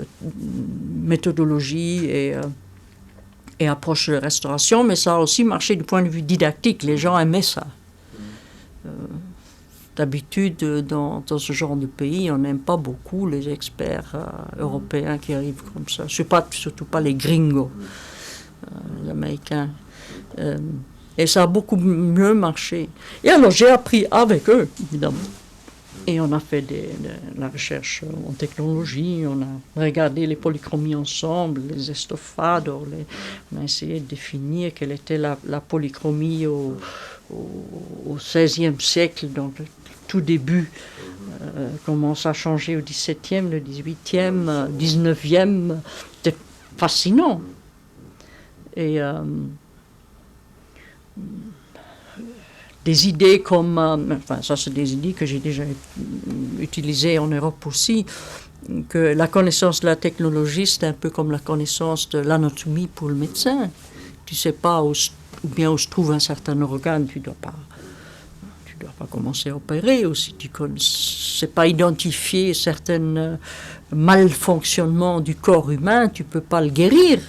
méthodologie et approche de restauration, mais ça a aussi marché du point de vue didactique. Les gens aimaient ça. D'habitude, dans ce genre de pays, on n'aime pas beaucoup les experts européens qui arrivent comme ça. Surtout pas les gringos, les Américains. Et ça a beaucoup mieux marché. Et alors, j'ai appris avec eux, évidemment. Et on a fait de la recherche en technologie, on a regardé les polychromies ensemble, les estoffados, on a essayé de définir quelle était la polychromie au XVIe siècle, donc le tout début, comment ça a changé au XVIIe, le XVIIIe, XIXe, c'était fascinant. Et des idées comme, ça c'est des idées que j'ai déjà utilisées en Europe aussi, que la connaissance de la technologie c'est un peu comme la connaissance de l'anatomie pour le médecin. Tu ne sais pas où se trouve un certain organe, tu ne dois pas commencer à opérer, ou si tu ne sais pas identifier certains malfonctionnements du corps humain, tu ne peux pas le guérir.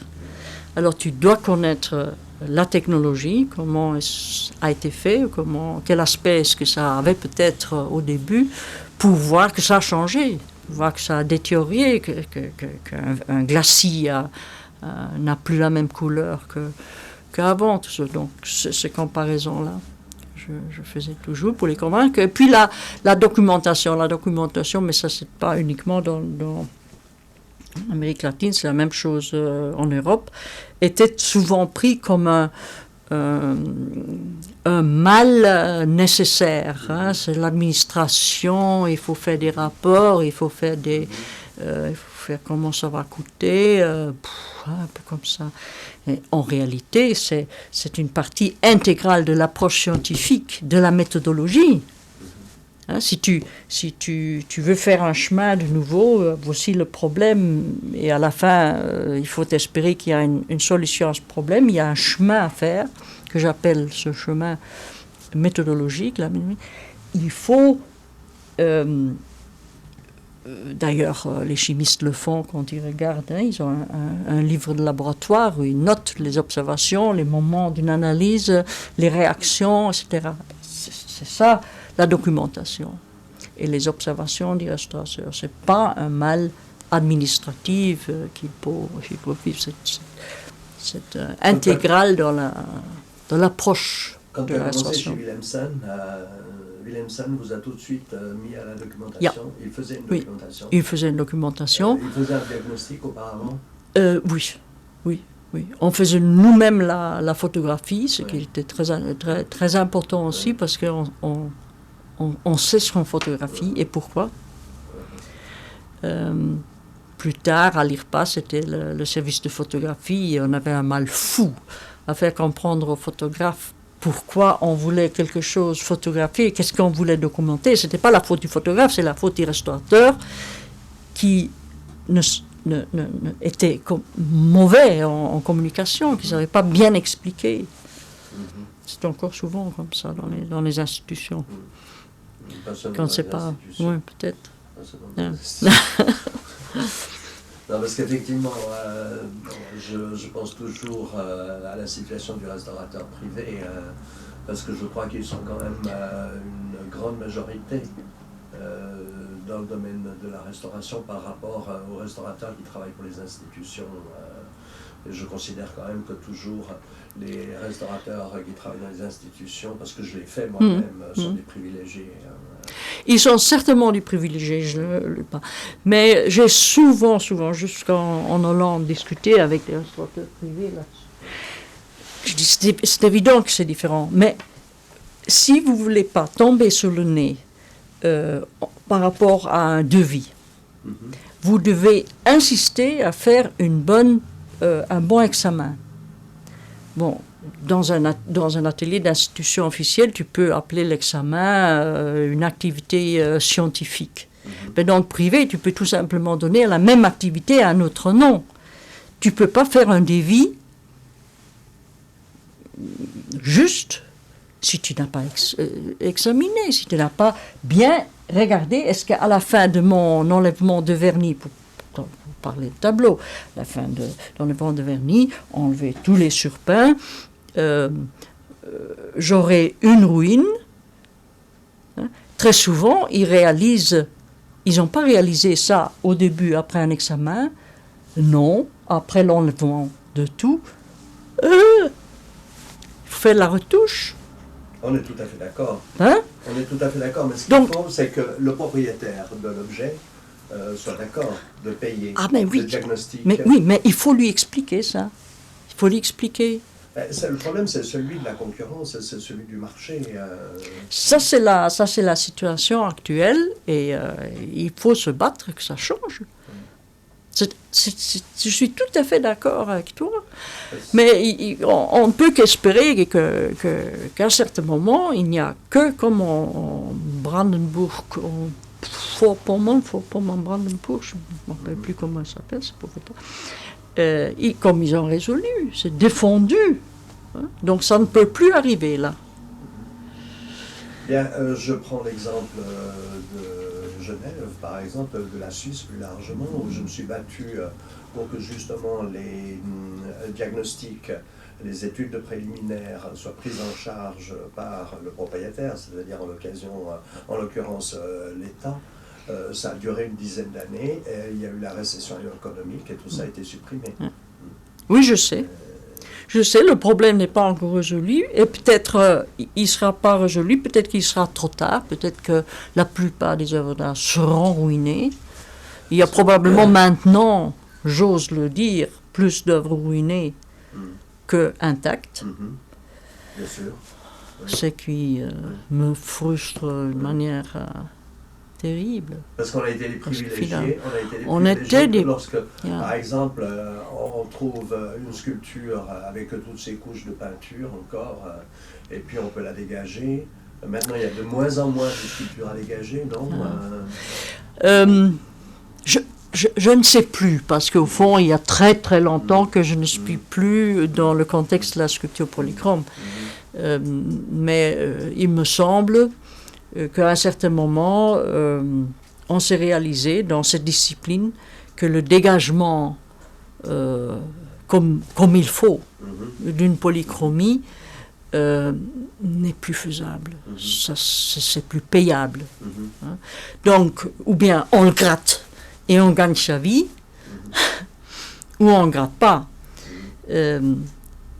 Alors tu dois connaître la technologie, comment a été fait, quel aspect est-ce que ça avait peut-être au début, pour voir que ça a changé, voir que ça a détérioré, qu'un glacis n'a plus la même couleur qu'avant. Donc ces comparaisons-là, je faisais toujours pour les convaincre. Et puis la documentation, mais ça c'est pas uniquement dans l'Amérique latine, c'est la même chose en Europe, était souvent pris comme un mal nécessaire. Hein. C'est l'administration, il faut faire des rapports, il faut faire comment ça va coûter, un peu comme ça. Et en réalité, c'est une partie intégrale de l'approche scientifique, de la méthodologie. Hein, si tu veux faire un chemin de nouveau, voici le problème, et à la fin, il faut espérer qu'il y a une solution à ce problème. Il y a un chemin à faire, que j'appelle ce chemin méthodologique. Là, il faut... D'ailleurs, les chimistes le font quand ils regardent. Hein, ils ont un livre de laboratoire où ils notent les observations, les moments d'une analyse, les réactions, etc. C'est ça, la documentation. Et les observations du restaurateur, ce n'est pas un mal administratif qu'il faut vivre. C'est intégral dans l'approche de la restauration. Quand tu as commencé chez Wilhelmsen vous a tout de suite mis à la documentation. Yeah. Il faisait une documentation. Il faisait une documentation. Il faisait un diagnostic auparavant. Oui. On faisait nous-mêmes la photographie, ce qui était très important aussi, parce qu'on sait ce qu'on photographie et pourquoi. Plus tard, à l'IRPA, c'était le service de photographie, et on avait un mal fou à faire comprendre aux photographes pourquoi on voulait quelque chose photographier, qu'est-ce qu'on voulait documenter. Ce n'était pas la faute du photographe, c'est la faute du restaurateur qui était mauvais en communication, qui ne savait pas bien expliquer. C'est encore souvent comme ça dans les institutions. Quand c'est pas... Oui, peut-être. Non, parce qu'effectivement, je pense toujours à la situation du restaurateur privé, parce que je crois qu'ils sont quand même une grande majorité dans le domaine de la restauration par rapport aux restaurateurs qui travaillent pour les institutions. Et je considère quand même que toujours les restaurateurs qui travaillent dans les institutions, parce que je l'ai fait moi-même, sont des privilégiés. Ils sont certainement des privilégiés, je ne le pas. Mais j'ai souvent, jusqu'en Hollande, discuté avec des restaurateurs privés là-dessus. Je dis, c'est évident que c'est différent, mais si vous ne voulez pas tomber sur le nez par rapport à un devis, vous devez insister à faire un bon examen. Bon, dans un atelier d'institution officielle, tu peux appeler l'examen une activité scientifique. Mais dans le privé, tu peux tout simplement donner la même activité à un autre nom. Tu ne peux pas faire un devis juste si tu n'as pas examiné, si tu n'as pas bien regardé. Est-ce qu'à la fin de mon enlèvement de vernis, pour parler de tableau, à la fin de l'enlèvement de vernis, enlever tous les surpeints, j'aurai une ruine. Hein. Très souvent, ils n'ont pas réalisé ça au début, après un examen. Non, après l'enlèvement de tout, il faut faire la retouche. On est tout à fait d'accord. Hein? On est tout à fait d'accord, mais ce qu'il faut, c'est que le propriétaire de l'objet soit d'accord de payer le diagnostic. Mais oui, mais il faut lui expliquer ça. Il faut lui expliquer. Le problème, c'est celui de la concurrence, c'est celui du marché. Ça, c'est la situation actuelle, et il faut se battre que ça change. Je suis tout à fait d'accord avec toi, mais on ne peut qu'espérer qu'à un certain moment, il n'y a que comme en Brandenburg, Vorpommern-Brandenburg, je ne me rappelle plus comment ça s'appelle, c'est pour ça. Comme ils ont résolu, c'est défendu. Hein? Donc ça ne peut plus arriver là. Bien, je prends l'exemple de Genève, par exemple, de la Suisse plus largement, où je me suis battu pour que justement les diagnostics, les études préliminaires soient prises en charge par le propriétaire, c'est-à-dire en l'occurrence l'État. Ça a duré une dizaine d'années, et il y a eu la récession économique et tout ça a été supprimé. Oui, je sais. Je sais, le problème n'est pas encore résolu, et peut-être il ne sera pas résolu, peut-être qu'il sera trop tard, peut-être que la plupart des œuvres d'art seront ruinées. Il y a probablement maintenant, j'ose le dire, plus d'œuvres ruinées que intactes. Bien sûr. Ce qui me frustre de manière terrible. Parce qu'on a été les privilégiés. Lorsque, par exemple, on trouve une sculpture avec toutes ces couches de peinture encore, et puis on peut la dégager. Maintenant, il y a de moins en moins de sculptures à dégager, non? Je ne sais plus, parce qu'au fond, il y a très très longtemps que je ne suis plus dans le contexte de la sculpture polychrome. Mais il me semble qu'à un certain moment, on s'est réalisé dans cette discipline que le dégagement comme il faut d'une polychromie n'est plus faisable. C'est plus payable. Hein. Donc, ou bien on le gratte et on gagne sa vie, ou on ne gratte pas.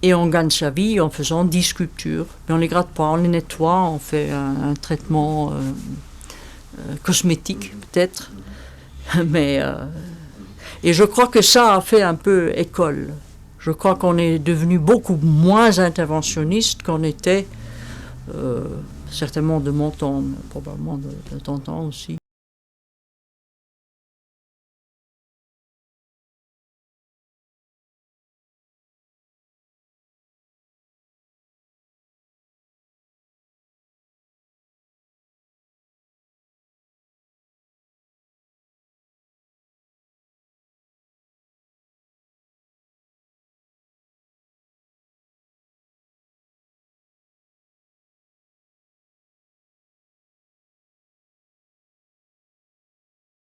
Et on gagne sa vie en faisant 10 sculptures. Mais on ne les gratte pas, on les nettoie, on fait un traitement cosmétique peut-être. Mais, et je crois que ça a fait un peu école. Je crois qu'on est devenu beaucoup moins interventionniste qu'on était, certainement de mon temps, probablement de ton temps aussi.